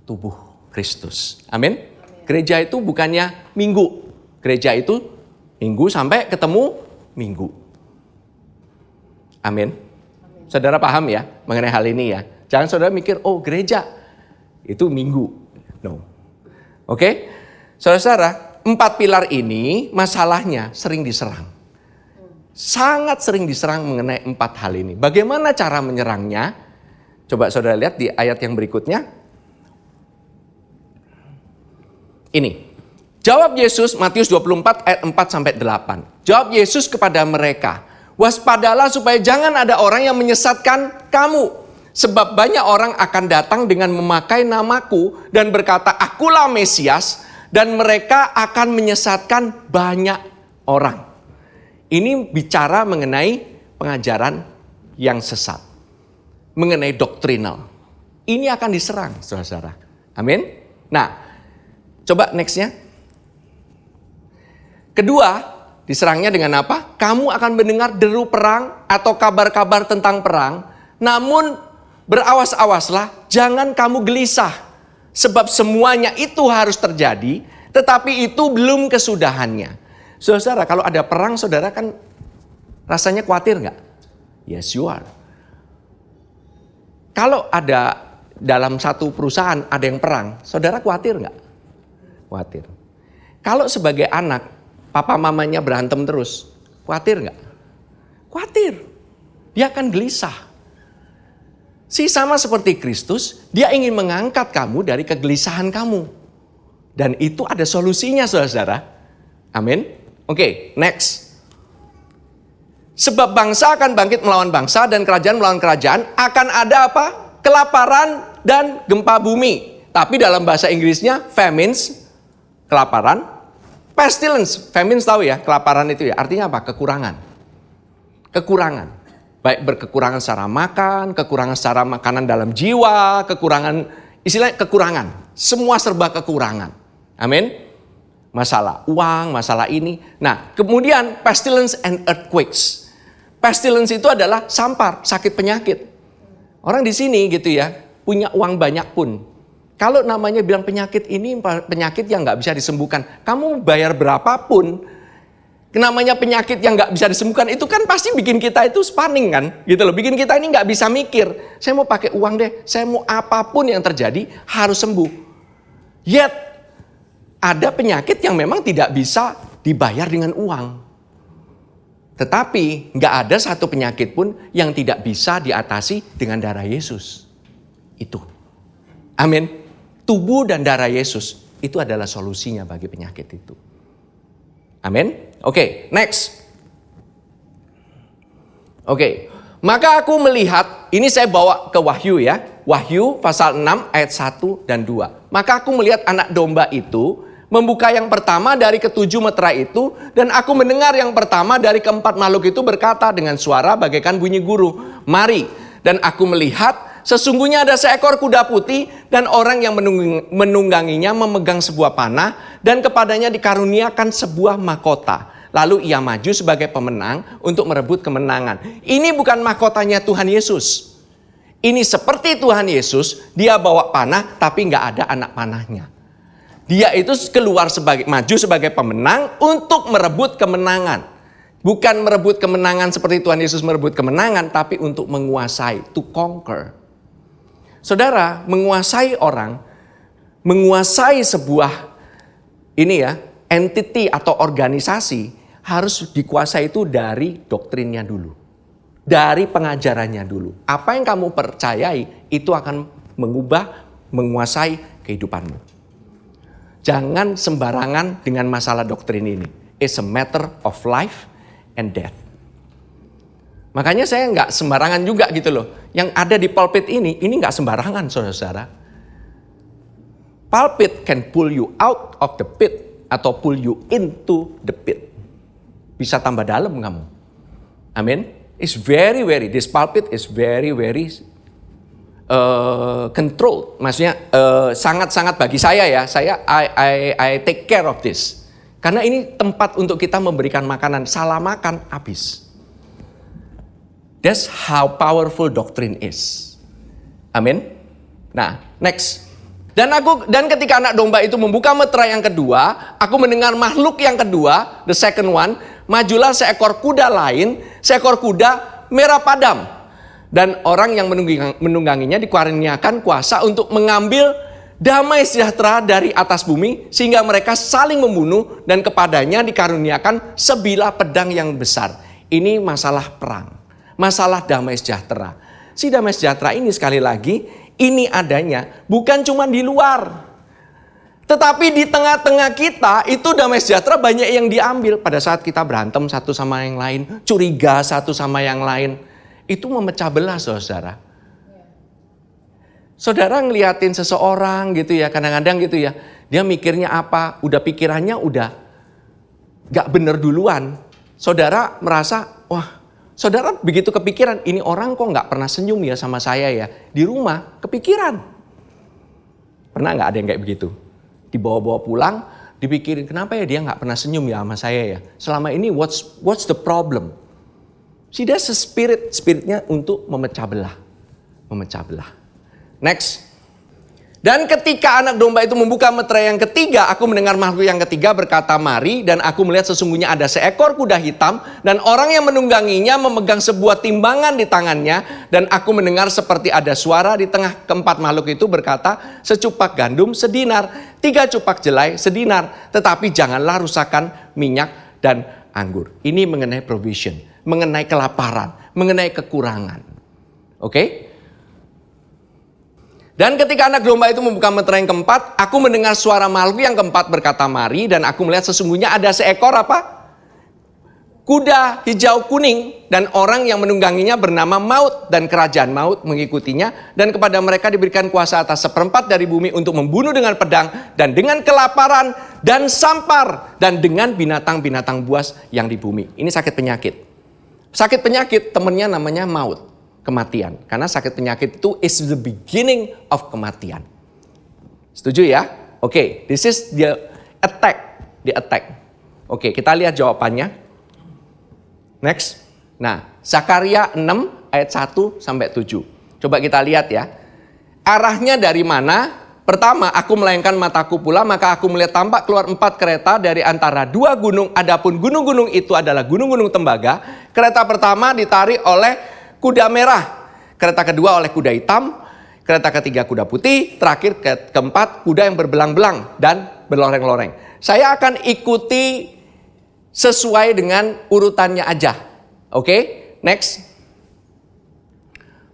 tubuh Kristus. Amin. Gereja itu bukannya minggu. Gereja itu minggu sampai ketemu minggu. Amin. Saudara paham ya mengenai hal ini ya. Jangan saudara mikir, oh gereja itu minggu. No. Oke. Saudara-saudara, 4 pilar ini masalahnya sering diserang. Sangat sering diserang mengenai 4 hal ini. Bagaimana cara menyerangnya? Coba saudara lihat di ayat yang berikutnya. Ini. Jawab Yesus, Matius 24 ayat 4-8. Jawab Yesus kepada mereka, waspadalah supaya jangan ada orang yang menyesatkan kamu. Sebab banyak orang akan datang dengan memakai namaku dan berkata, akulah Mesias. Dan mereka akan menyesatkan banyak orang. Ini bicara mengenai pengajaran yang sesat. Mengenai doktrinal. Ini akan diserang, saudara-saudara. Amin. Nah, coba nextnya. Kedua, diserangnya dengan apa? Kamu akan mendengar deru perang atau kabar-kabar tentang perang. Namun berawas-awaslah, jangan kamu gelisah. Sebab semuanya itu harus terjadi, tetapi itu belum kesudahannya. Saudara, kalau ada perang, saudara kan rasanya khawatir nggak? Yes, you are. Kalau ada dalam satu perusahaan ada yang perang, saudara khawatir nggak? Khawatir. Kalau sebagai anak, papa mamanya berantem terus, khawatir nggak? Khawatir. Dia akan gelisah. Sama seperti Kristus, dia ingin mengangkat kamu dari kegelisahan kamu. Dan itu ada solusinya, saudara-saudara. Amin. Oke, next. Sebab bangsa akan bangkit melawan bangsa dan kerajaan melawan kerajaan. Akan ada apa? Kelaparan dan gempa bumi. Tapi dalam bahasa Inggrisnya famines, kelaparan. Pestilence, famines tahu ya, kelaparan itu ya. Artinya apa? Kekurangan. Kekurangan. Baik berkekurangan secara makan, kekurangan secara makanan dalam jiwa, kekurangan, istilahnya kekurangan. Semua serba kekurangan. Amin. Masalah uang, masalah ini. Nah, kemudian pestilence and earthquakes. Pestilence itu adalah sampar, sakit penyakit. Orang di sini gitu ya, punya uang banyak pun. Kalau namanya bilang penyakit ini penyakit yang nggak bisa disembuhkan, kamu bayar berapapun, namanya penyakit yang nggak bisa disembuhkan itu kan pasti bikin kita itu panik kan, gitu loh. Bikin kita ini nggak bisa mikir. Saya mau pakai uang deh, saya mau apapun yang terjadi harus sembuh. Yet ada penyakit yang memang tidak bisa dibayar dengan uang. Tetapi nggak ada satu penyakit pun yang tidak bisa diatasi dengan darah Yesus. Itu. Amin. Tubuh dan darah Yesus itu adalah solusinya bagi penyakit itu. Amin. Oke, next. Oke, maka aku melihat, ini saya bawa ke Wahyu ya. Wahyu pasal 6 ayat 1 dan 2. Maka aku melihat anak domba itu membuka yang pertama dari ketujuh meterai itu, dan aku mendengar yang pertama dari keempat makhluk itu berkata dengan suara bagaikan bunyi guru, mari. Dan aku melihat sesungguhnya ada seekor kuda putih dan orang yang menungganginya memegang sebuah panah dan kepadanya dikaruniakan sebuah mahkota. Lalu ia maju sebagai pemenang untuk merebut kemenangan. Ini bukan mahkotanya Tuhan Yesus. Ini seperti Tuhan Yesus, dia bawa panah tapi nggak ada anak panahnya. Dia itu keluar maju sebagai pemenang untuk merebut kemenangan. Bukan merebut kemenangan seperti Tuhan Yesus merebut kemenangan, tapi untuk menguasai, to conquer. Saudara, menguasai orang, menguasai sebuah ini ya, entity atau organisasi harus dikuasai itu dari doktrinnya dulu. Dari pengajarannya dulu. Apa yang kamu percayai itu akan mengubah, menguasai kehidupanmu. Jangan sembarangan dengan masalah doktrin ini. It's a matter of life and death. Makanya saya nggak sembarangan juga gitu loh. Yang ada di pulpit ini nggak sembarangan saudara-saudara. Pulpit can pull you out of the pit atau pull you into the pit. Bisa tambah dalam kamu. Amin. It's very, this pulpit is very controlled. Maksudnya sangat-sangat bagi saya ya. I take care of this. Karena ini tempat untuk kita memberikan makanan. Salah makan, habis. That's how powerful doctrine is. Amin. Nah, next. Dan ketika anak domba itu membuka meterai yang kedua, aku mendengar makhluk yang kedua, the second one, majulah seekor kuda lain, seekor kuda merah padam. Dan orang yang menungganginya dikaruniakan kuasa untuk mengambil damai sejahtera dari atas bumi, sehingga mereka saling membunuh dan kepadanya dikaruniakan sebilah pedang yang besar. Ini masalah perang. Masalah damai sejahtera. Si damai sejahtera ini sekali lagi, ini adanya bukan cuma di luar. Tetapi di tengah-tengah kita itu damai sejahtera banyak yang diambil. Pada saat kita berantem satu sama yang lain, curiga satu sama yang lain. Itu memecah belah saudara. Saudara ngeliatin seseorang gitu ya, kadang-kadang gitu ya. Dia mikirnya apa, udah pikirannya udah gak bener duluan. Saudara merasa, wah, saudara begitu kepikiran, ini orang kok gak pernah senyum ya sama saya ya. Di rumah kepikiran. Pernah gak ada yang kayak begitu? Dibawa-bawa pulang, dipikirin kenapa ya dia gak pernah senyum ya sama saya ya. Selama ini what's the problem? See, that's a spiritnya untuk memecah belah. Memecah belah. Next. Dan ketika anak domba itu membuka meterai yang ketiga, aku mendengar makhluk yang ketiga berkata, mari, dan aku melihat sesungguhnya ada seekor kuda hitam, dan orang yang menungganginya memegang sebuah timbangan di tangannya, dan aku mendengar seperti ada suara di tengah keempat makhluk itu berkata, secupak gandum sedinar, 3 cupak jelai sedinar, tetapi janganlah rusakkan minyak dan anggur. Ini mengenai provision, mengenai kelaparan, mengenai kekurangan. Oke? Dan ketika anak domba itu membuka meterai yang keempat, aku mendengar suara makhluk yang keempat berkata, mari, dan aku melihat sesungguhnya ada seekor apa? Kuda hijau kuning, dan orang yang menungganginya bernama Maut, dan kerajaan Maut mengikutinya, dan kepada mereka diberikan kuasa atas 1/4 dari bumi untuk membunuh dengan pedang, dan dengan kelaparan, dan sampar, dan dengan binatang-binatang buas yang di bumi. Ini sakit penyakit. Sakit penyakit temannya namanya Maut. Kematian. Karena sakit penyakit itu is the beginning of kematian. Setuju ya? Oke, this is the attack. The attack. Oke, kita lihat jawabannya. Next. Nah, Zakaria 6 ayat 1 sampai 7. Coba kita lihat ya. Arahnya dari mana? Pertama, aku melayangkan mataku pula, maka aku melihat tampak keluar 4 kereta dari antara 2 gunung. Adapun gunung-gunung itu adalah gunung-gunung tembaga. Kereta pertama ditarik oleh kuda merah, kereta kedua oleh kuda hitam, kereta ketiga kuda putih, terakhir keempat kuda yang berbelang-belang dan berloreng-loreng. Saya akan ikuti sesuai dengan urutannya aja. Oke, next.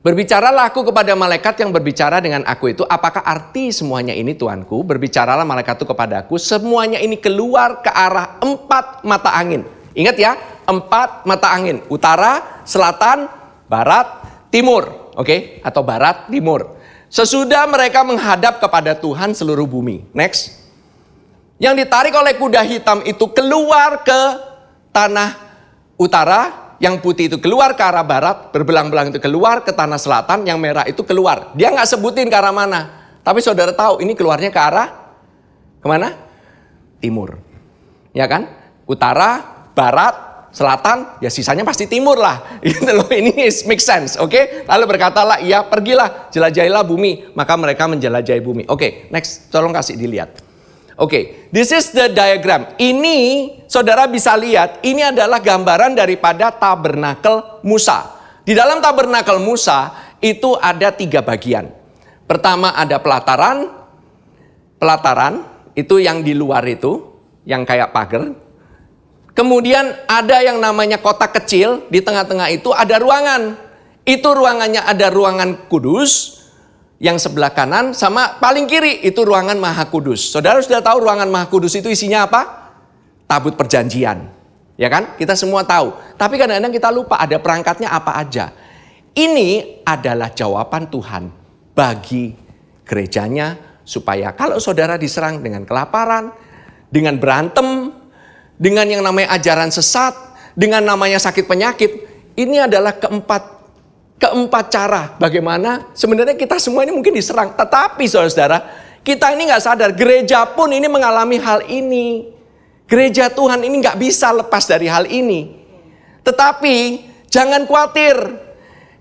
Berbicaralah aku kepada malaikat yang berbicara dengan aku itu, apakah arti semuanya ini Tuanku? Berbicaralah malaikat itu kepadaku, semuanya ini keluar ke arah 4 mata angin. Ingat ya, 4 mata angin, utara, selatan, barat, timur, oke? Atau barat, timur. Sesudah mereka menghadap kepada Tuhan seluruh bumi. Next. Yang ditarik oleh kuda hitam itu keluar ke tanah utara, yang putih itu keluar ke arah barat, berbelang-belang itu keluar ke tanah selatan, yang merah itu keluar. Dia nggak sebutin ke arah mana. Tapi saudara tahu ini keluarnya ke arah kemana? Timur. Ya kan? Utara, barat, selatan, ya sisanya pasti timur lah. Gitu loh, ini make sense, oke? Lalu berkatalah, ia pergilah, jelajahilah bumi. Maka mereka menjelajahi bumi. Oke, next, tolong kasih dilihat. Oke, this is the diagram. Ini, saudara bisa lihat, ini adalah gambaran daripada tabernakel Musa. Di dalam tabernakel Musa, itu ada 3 bagian. Pertama ada pelataran. Pelataran, itu yang di luar itu, yang kayak pagar. Kemudian ada yang namanya kotak kecil, di tengah-tengah itu ada ruangan. Itu ruangannya ada ruangan kudus, yang sebelah kanan sama paling kiri itu ruangan Maha Kudus. Saudara sudah tahu ruangan Maha Kudus itu isinya apa? Tabut perjanjian. Ya kan? Kita semua tahu. Tapi kadang-kadang kita lupa ada perangkatnya apa aja. Ini adalah jawaban Tuhan bagi gerejanya supaya kalau saudara diserang dengan kelaparan, dengan berantem, dengan yang namanya ajaran sesat, dengan namanya sakit penyakit, ini adalah keempat cara bagaimana sebenarnya kita semua ini mungkin diserang. Tetapi saudara-saudara, kita ini nggak sadar, gereja pun ini mengalami hal ini. Gereja Tuhan ini nggak bisa lepas dari hal ini. Tetapi jangan khawatir,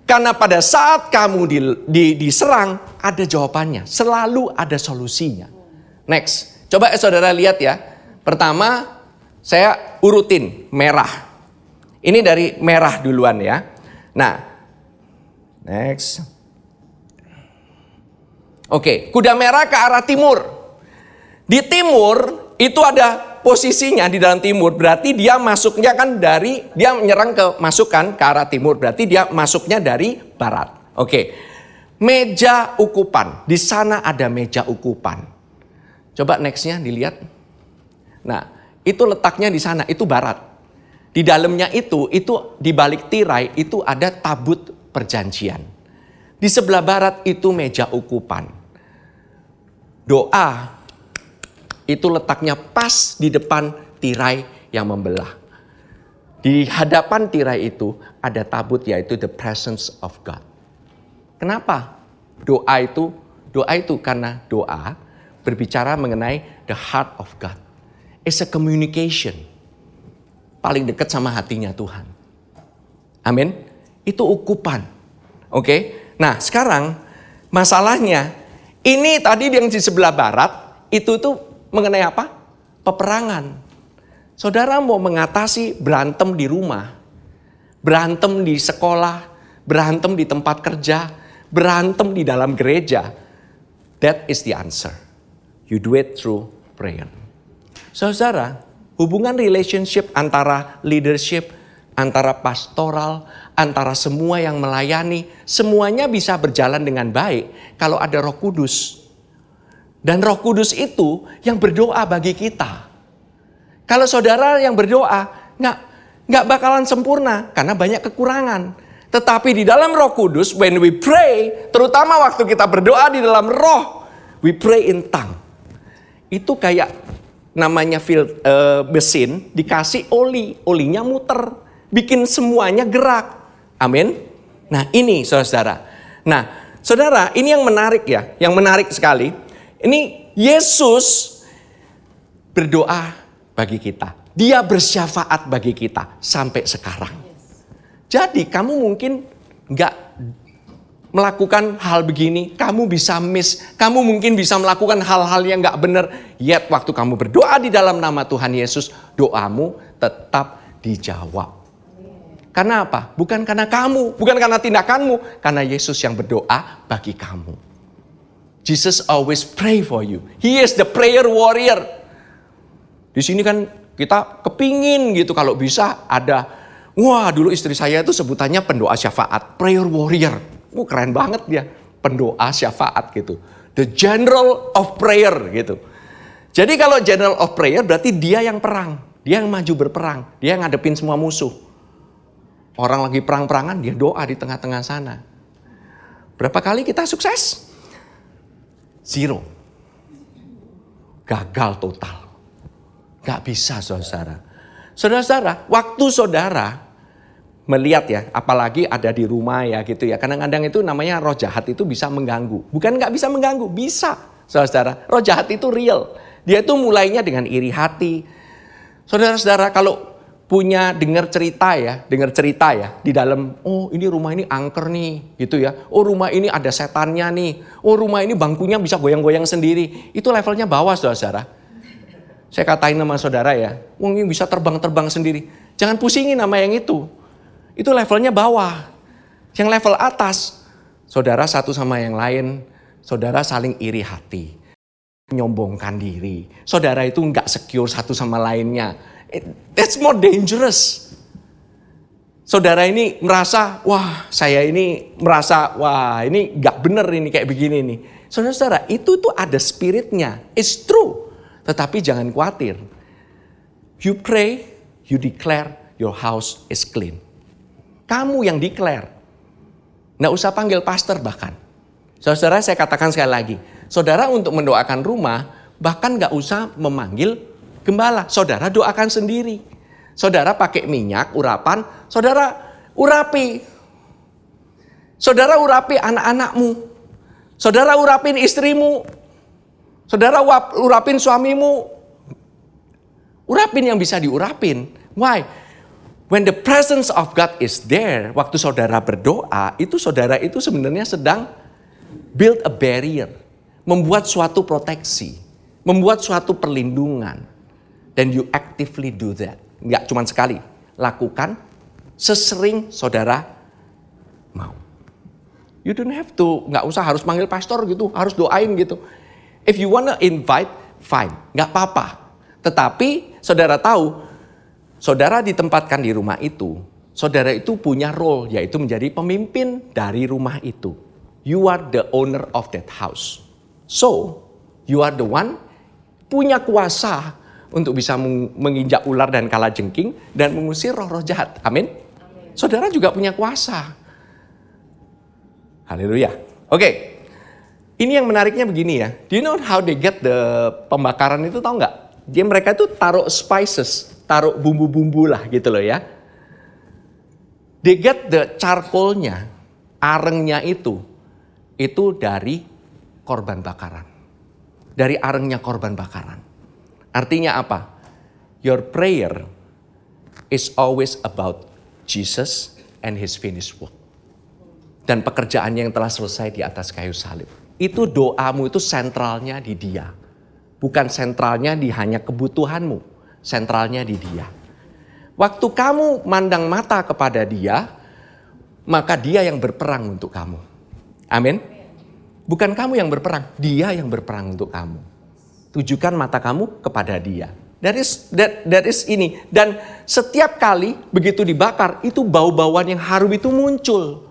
karena pada saat kamu diserang, ada jawabannya. Selalu ada solusinya. Next, coba saudara lihat ya. Pertama, saya urutin merah. Ini dari merah duluan ya. Nah, next. Oke, kuda merah ke arah timur. Di timur itu ada posisinya di dalam timur. Berarti dia masuknya kan dia menyerang ke arah timur. Berarti dia masuknya dari barat. Oke. Meja ukupan. Di sana ada meja ukupan. Coba nextnya dilihat. Nah, itu letaknya di sana, itu barat. Di dalamnya itu di balik tirai itu ada tabut perjanjian. Di sebelah barat itu meja ukupan. Doa itu letaknya pas di depan tirai yang membelah. Di hadapan tirai itu ada tabut, yaitu the presence of God. Kenapa? Doa itu karena doa berbicara mengenai the heart of God. It's a communication. Paling dekat sama hatinya Tuhan. Amin. Itu ukupan. Oke. Nah, sekarang masalahnya ini tadi yang di sebelah barat itu tuh mengenai apa? Peperangan. Saudara mau mengatasi berantem di rumah, berantem di sekolah, berantem di tempat kerja, berantem di dalam gereja. That is the answer. You do it through prayer. Saudara, hubungan relationship antara leadership, antara pastoral, antara semua yang melayani, semuanya bisa berjalan dengan baik kalau ada Roh Kudus. Dan Roh Kudus itu yang berdoa bagi kita. Kalau saudara yang berdoa, nggak bakalan sempurna karena banyak kekurangan. Tetapi di dalam Roh Kudus, when we pray, terutama waktu kita berdoa di dalam Roh, we pray in tongue. Itu kayak namanya mesin dikasih olinya muter, bikin semuanya gerak. Amin. Nah ini saudara. Nah saudara, ini yang menarik ya, yang menarik sekali. Ini Yesus berdoa bagi kita. Dia bersyafaat bagi kita sampai sekarang. Jadi kamu mungkin nggak melakukan hal begini, kamu bisa miss, kamu mungkin bisa melakukan hal-hal yang gak benar. Yet waktu kamu berdoa di dalam nama Tuhan Yesus, doamu tetap dijawab. Karena apa? Bukan karena kamu, bukan karena tindakanmu, karena Yesus yang berdoa bagi kamu. Jesus always pray for you. He is the prayer warrior. Di sini kan kita kepingin gitu kalau bisa ada, wah dulu istri saya itu sebutannya pendoa syafaat, prayer warrior. Keren banget dia, pendoa syafaat gitu. The general of prayer gitu. Jadi kalau general of prayer berarti dia yang perang. Dia yang maju berperang. Dia yang ngadepin semua musuh. Orang lagi perang-perangan, dia doa di tengah-tengah sana. Berapa kali kita sukses? 0. Gagal total. Gak bisa saudara. Saudara-saudara, waktu saudara melihat ya, apalagi ada di rumah ya gitu ya. Kadang-kadang itu namanya roh jahat itu bisa mengganggu. Bukan nggak bisa mengganggu, bisa. Saudara-saudara, roh jahat itu real. Dia itu mulainya dengan iri hati. Saudara-saudara, kalau punya dengar cerita ya di dalam, oh ini rumah ini angker nih gitu ya. Oh rumah ini ada setannya nih. Oh rumah ini bangkunya bisa goyang-goyang sendiri. Itu levelnya bawah saudara-saudara. Saya katain sama saudara ya, wong ini bisa terbang-terbang sendiri. Jangan pusingin nama yang itu. Itu levelnya bawah. Yang level atas, saudara satu sama yang lain, saudara saling iri hati. Menyombongkan diri. Saudara itu nggak secure satu sama lainnya. That's more dangerous. Saudara ini merasa, wah saya ini merasa, wah ini gak bener ini kayak begini nih. Saudara-saudara, itu tuh ada spiritnya. It's true. Tetapi jangan khawatir. You pray, you declare your house is clean. Kamu yang declare. Nggak usah panggil pastor bahkan. Saudara, saya katakan sekali lagi. Saudara untuk mendoakan rumah, bahkan nggak usah memanggil gembala. Saudara doakan sendiri. Saudara pakai minyak, urapan. Saudara urapi. Saudara urapi anak-anakmu. Saudara urapin istrimu. Saudara urapin suamimu. Urapin yang bisa diurapin. Why? When the presence of God is there, waktu saudara berdoa, itu saudara itu sebenarnya sedang build a barrier. Membuat suatu proteksi. Membuat suatu perlindungan. Dan you actively do that. Enggak cuma sekali. Lakukan sesering saudara mau. You don't have to, enggak usah harus manggil pastor gitu, harus doain gitu. If you wanna invite, fine, enggak apa-apa. Tetapi saudara tahu, saudara ditempatkan di rumah itu, saudara itu punya role, yaitu menjadi pemimpin dari rumah itu. You are the owner of that house. So, you are the one punya kuasa untuk bisa menginjak ular dan kalajengking dan mengusir roh-roh jahat. Amin. Saudara juga punya kuasa. Haleluya. Oke. Ini yang menariknya begini ya. Do you know how they get the pembakaran itu, tahu nggak? Jadi mereka itu taruh spices, taruh bumbu-bumbu lah gitu loh ya. They get the charcoalnya, arengnya itu dari korban bakaran. Dari arengnya korban bakaran. Artinya apa? Your prayer is always about Jesus and His finished work. Dan pekerjaannya yang telah selesai di atas kayu salib. Itu doamu itu sentralnya di Dia. Bukan sentralnya di hanya kebutuhanmu. Sentralnya di Dia. Waktu kamu mandang mata kepada Dia, maka Dia yang berperang untuk kamu. Amin. Bukan kamu yang berperang, Dia yang berperang untuk kamu. Tujukan mata kamu kepada Dia. That is ini. Dan setiap kali begitu dibakar, itu bau-bauan yang harum itu muncul.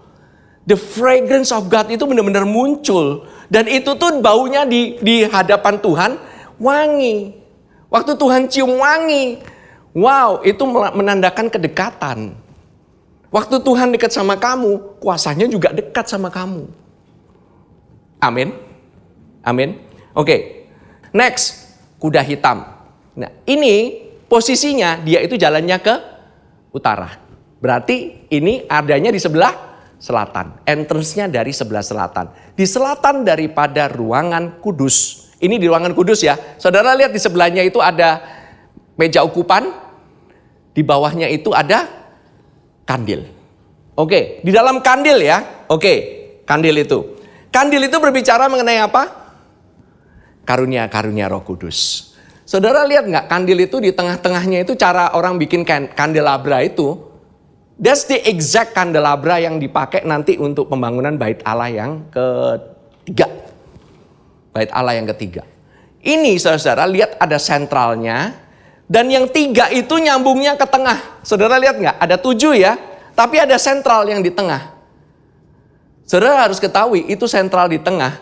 The fragrance of God itu benar-benar muncul. Dan itu tuh baunya di hadapan Tuhan wangi. Waktu Tuhan cium wangi. Wow, itu menandakan kedekatan. Waktu Tuhan dekat sama kamu, kuasanya juga dekat sama kamu. Amin. Amin. Oke. Next, kuda hitam. Nah, ini posisinya dia itu jalannya ke utara. Berarti ini adanya di sebelah selatan. Entrance-nya dari sebelah selatan. Di selatan daripada ruangan kudus. Ini di ruangan kudus ya. Saudara lihat di sebelahnya itu ada meja ukupan. Di bawahnya itu ada kandil. Oke, di dalam kandil ya. Oke, kandil itu. Kandil itu berbicara mengenai apa? Karunia-karunia Roh Kudus. Saudara lihat nggak kandil itu di tengah-tengahnya itu cara orang bikin kandelabra itu. That's the exact kandelabra yang dipakai nanti untuk pembangunan bait Allah yang ketiga. Bait Allah yang ketiga. Ini saudara lihat ada sentralnya. Dan yang 3 itu nyambungnya ke tengah. Saudara lihat nggak? Ada 7 ya. Tapi ada sentral yang di tengah. Saudara harus ketahui itu sentral di tengah.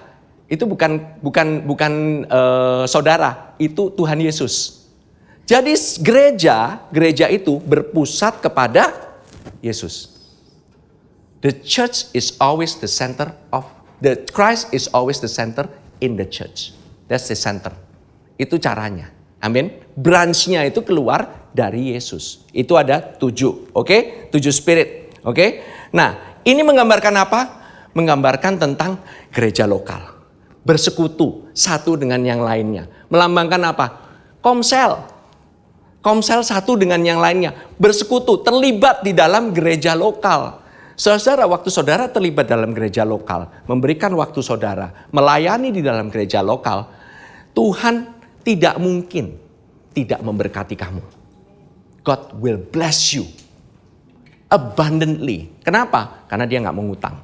Itu bukan saudara. Itu Tuhan Yesus. Jadi gereja itu berpusat kepada Yesus. The church is always the center of Christ is always the center in the church. That's the center. Itu caranya. Amin. Branch-nya itu keluar dari Yesus. Itu ada 7. Oke? 7 spirit. Oke? Nah, ini menggambarkan apa? Menggambarkan tentang gereja lokal. Bersekutu satu dengan yang lainnya. Melambangkan apa? Komsel. Komsel satu dengan yang lainnya. Bersekutu, terlibat di dalam gereja lokal. Saudara, waktu saudara terlibat dalam gereja lokal, memberikan waktu saudara, melayani di dalam gereja lokal, Tuhan tidak mungkin tidak memberkati kamu. God will bless you abundantly. Kenapa? Karena dia nggak mengutang.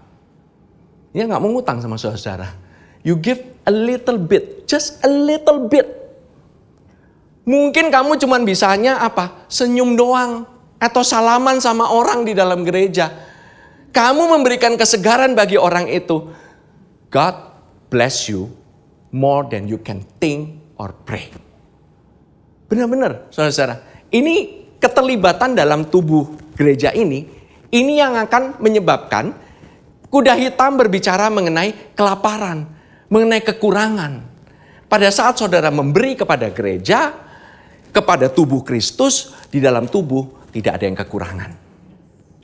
Dia nggak mengutang sama saudara. You give a little bit, just a little bit. Mungkin kamu cuma bisanya apa? Senyum doang. Atau salaman sama orang di dalam gereja. Kamu memberikan kesegaran bagi orang itu. God bless you more than you can think or pray. Benar-benar, saudara-saudara. Ini keterlibatan dalam tubuh gereja ini yang akan menyebabkan kuda hitam berbicara mengenai kelaparan, mengenai kekurangan. Pada saat saudara memberi kepada gereja, kepada tubuh Kristus, di dalam tubuh tidak ada yang kekurangan.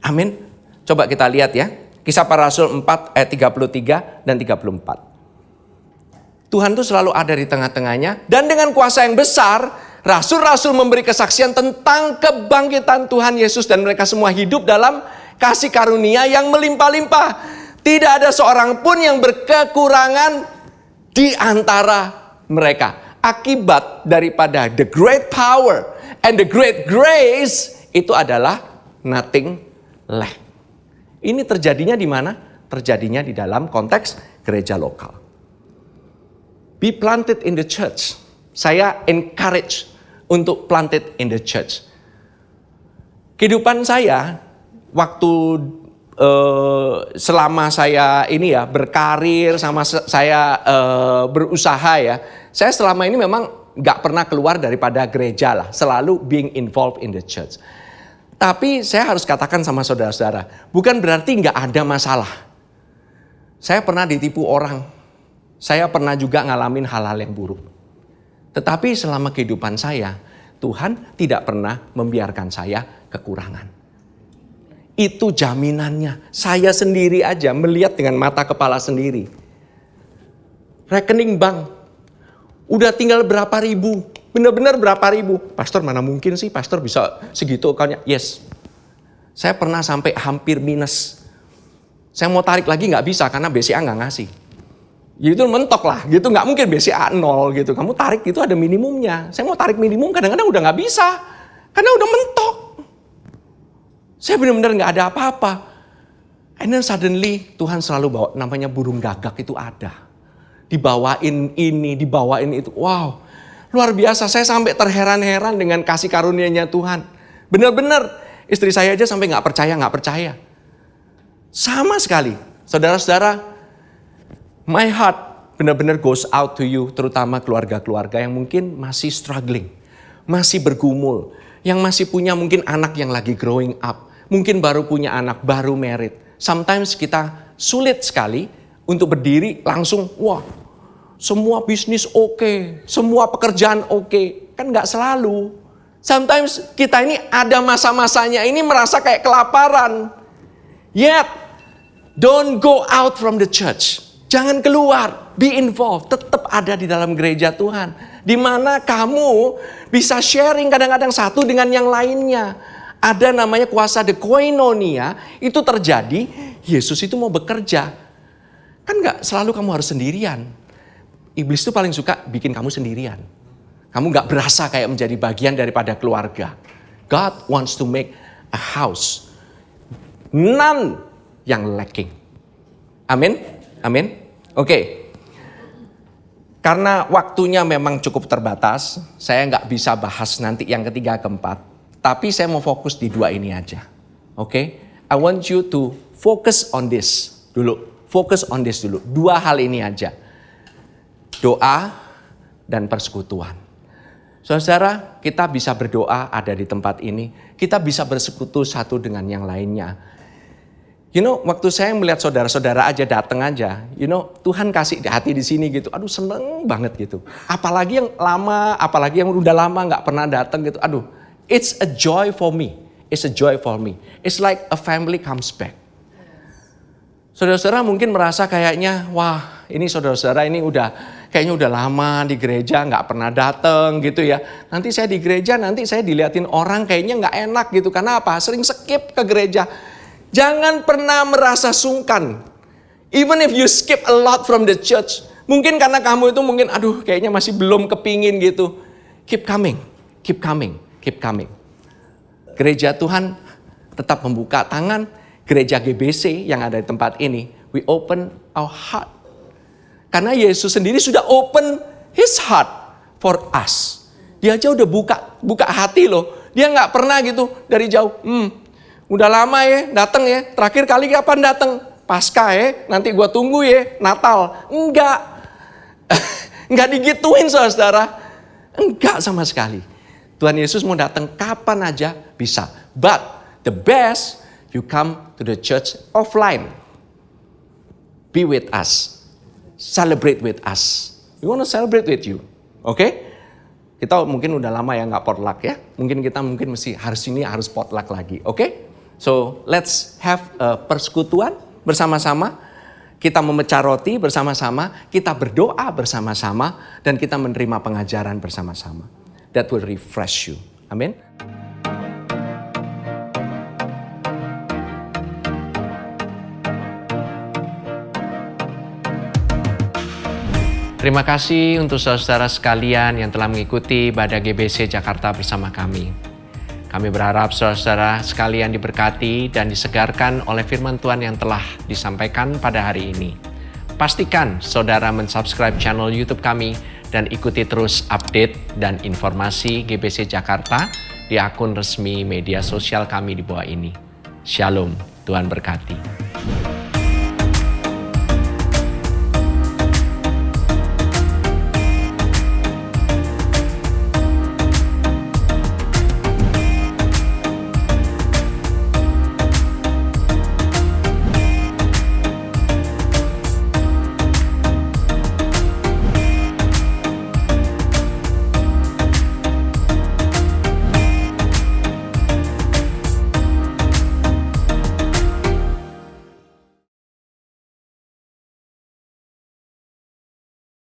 Amin. Coba kita lihat ya. Kisah Para Rasul 4 ayat 33 dan 34. Tuhan itu selalu ada di tengah-tengahnya. Dan dengan kuasa yang besar, rasul-rasul memberi kesaksian tentang kebangkitan Tuhan Yesus. Dan mereka semua hidup dalam kasih karunia yang melimpah-limpah. Tidak ada seorang pun yang berkekurangan di antara mereka. Akibat daripada the great power and the great grace itu adalah nothing lack. Ini terjadinya di mana? Terjadinya di dalam konteks gereja lokal. Be planted in the church. Saya encourage untuk planted in the church. Kehidupan saya waktu selama saya ini ya berkarir sama saya berusaha ya, saya selama ini memang nggak pernah keluar daripada gereja lah, selalu being involved in the church. Tapi saya harus katakan sama saudara-saudara, bukan berarti nggak ada masalah. Saya pernah ditipu orang, saya pernah juga ngalamin hal-hal yang buruk. Tetapi selama kehidupan saya, Tuhan tidak pernah membiarkan saya kekurangan. Itu jaminannya. Saya sendiri aja melihat dengan mata kepala sendiri. Rekening bank, udah tinggal berapa ribu. Benar-benar berapa ribu. Pastor mana mungkin sih pastor bisa segitu akunnya. Yes. Saya pernah sampai hampir minus. Saya mau tarik lagi gak bisa karena BCA gak ngasih. Itu mentok lah gitu. Gak mungkin BCA 0 gitu. Kamu tarik itu ada minimumnya. Saya mau tarik minimum kadang-kadang udah gak bisa. Karena udah mentok. Saya benar-benar gak ada apa-apa. And then suddenly Tuhan selalu bawa namanya burung gagak itu ada. Dibawain ini, dibawain itu. Wow. Luar biasa, saya sampai terheran-heran dengan kasih karunia-Nya Tuhan. Benar-benar, istri saya aja sampai gak percaya. Sama sekali, saudara-saudara, my heart benar-benar goes out to you, terutama keluarga-keluarga yang mungkin masih struggling, masih bergumul, yang masih punya mungkin anak yang lagi growing up, mungkin baru punya anak, baru married. Sometimes kita sulit sekali untuk berdiri langsung, wah, semua bisnis oke, semua pekerjaan oke. Kan gak selalu. Sometimes kita ini ada masa-masanya ini merasa kayak kelaparan. Yet, don't go out from the church. Jangan keluar, be involved. Tetap ada di dalam gereja Tuhan. Di mana kamu bisa sharing kadang-kadang satu dengan yang lainnya. Ada namanya kuasa the koinonia, itu terjadi, Yesus itu mau bekerja. Kan gak selalu kamu harus sendirian. Iblis itu paling suka bikin kamu sendirian. Kamu gak berasa kayak menjadi bagian daripada keluarga. God wants to make a house. None yang lacking. Amin? Amin? Oke. Karena waktunya memang cukup terbatas, saya gak bisa bahas nanti yang ketiga, keempat. Tapi saya mau fokus di dua ini aja. Oke? I want you to focus on this dulu. Fokus on this dulu. Dua hal ini aja. Doa dan persekutuan. Saudara, kita bisa berdoa ada di tempat ini. Kita bisa bersekutu satu dengan yang lainnya. Waktu saya melihat saudara-saudara aja datang aja. Tuhan kasih hati di sini gitu. Aduh, seneng banget gitu. Apalagi yang lama, apalagi yang udah lama gak pernah datang gitu. Aduh, it's a joy for me. It's a joy for me. It's like a family comes back. Saudara-saudara mungkin merasa kayaknya, wah ini saudara-saudara ini kayaknya udah lama di gereja, gak pernah datang gitu ya. Nanti saya di gereja, nanti saya diliatin orang kayaknya gak enak gitu. Karena apa? Sering skip ke gereja. Jangan pernah merasa sungkan. Even if you skip a lot from the church. Mungkin karena kamu itu mungkin, aduh kayaknya masih belum kepingin gitu. Keep coming, keep coming, keep coming. Gereja Tuhan tetap membuka tangan. Gereja GBC yang ada di tempat ini, we open our heart. Karena Yesus sendiri sudah open His heart for us. Dia aja udah buka hati loh. Dia nggak pernah gitu dari jauh. Udah lama ya datang ya. Terakhir kali kapan datang? Paskah ya. Nanti gua tunggu ya. Natal. Enggak. Enggak digituin saudara. Enggak sama sekali. Tuhan Yesus mau datang kapan aja bisa. But the best, you come to the church offline. Be with us. Celebrate with us. We want to celebrate with you. Oke? Kita mungkin udah lama ya nggak potluck ya. Mungkin kita harus potluck lagi. Oke? So let's have a persekutuan bersama-sama. Kita memecah roti bersama-sama. Kita berdoa bersama-sama. Dan kita menerima pengajaran bersama-sama. That will refresh you. Amin. Terima kasih untuk saudara sekalian yang telah mengikuti ibadah GBC Jakarta bersama kami. Kami berharap saudara sekalian diberkati dan disegarkan oleh firman Tuhan yang telah disampaikan pada hari ini. Pastikan saudara mensubscribe channel YouTube kami dan ikuti terus update dan informasi GBC Jakarta di akun resmi media sosial kami di bawah ini. Shalom, Tuhan berkati.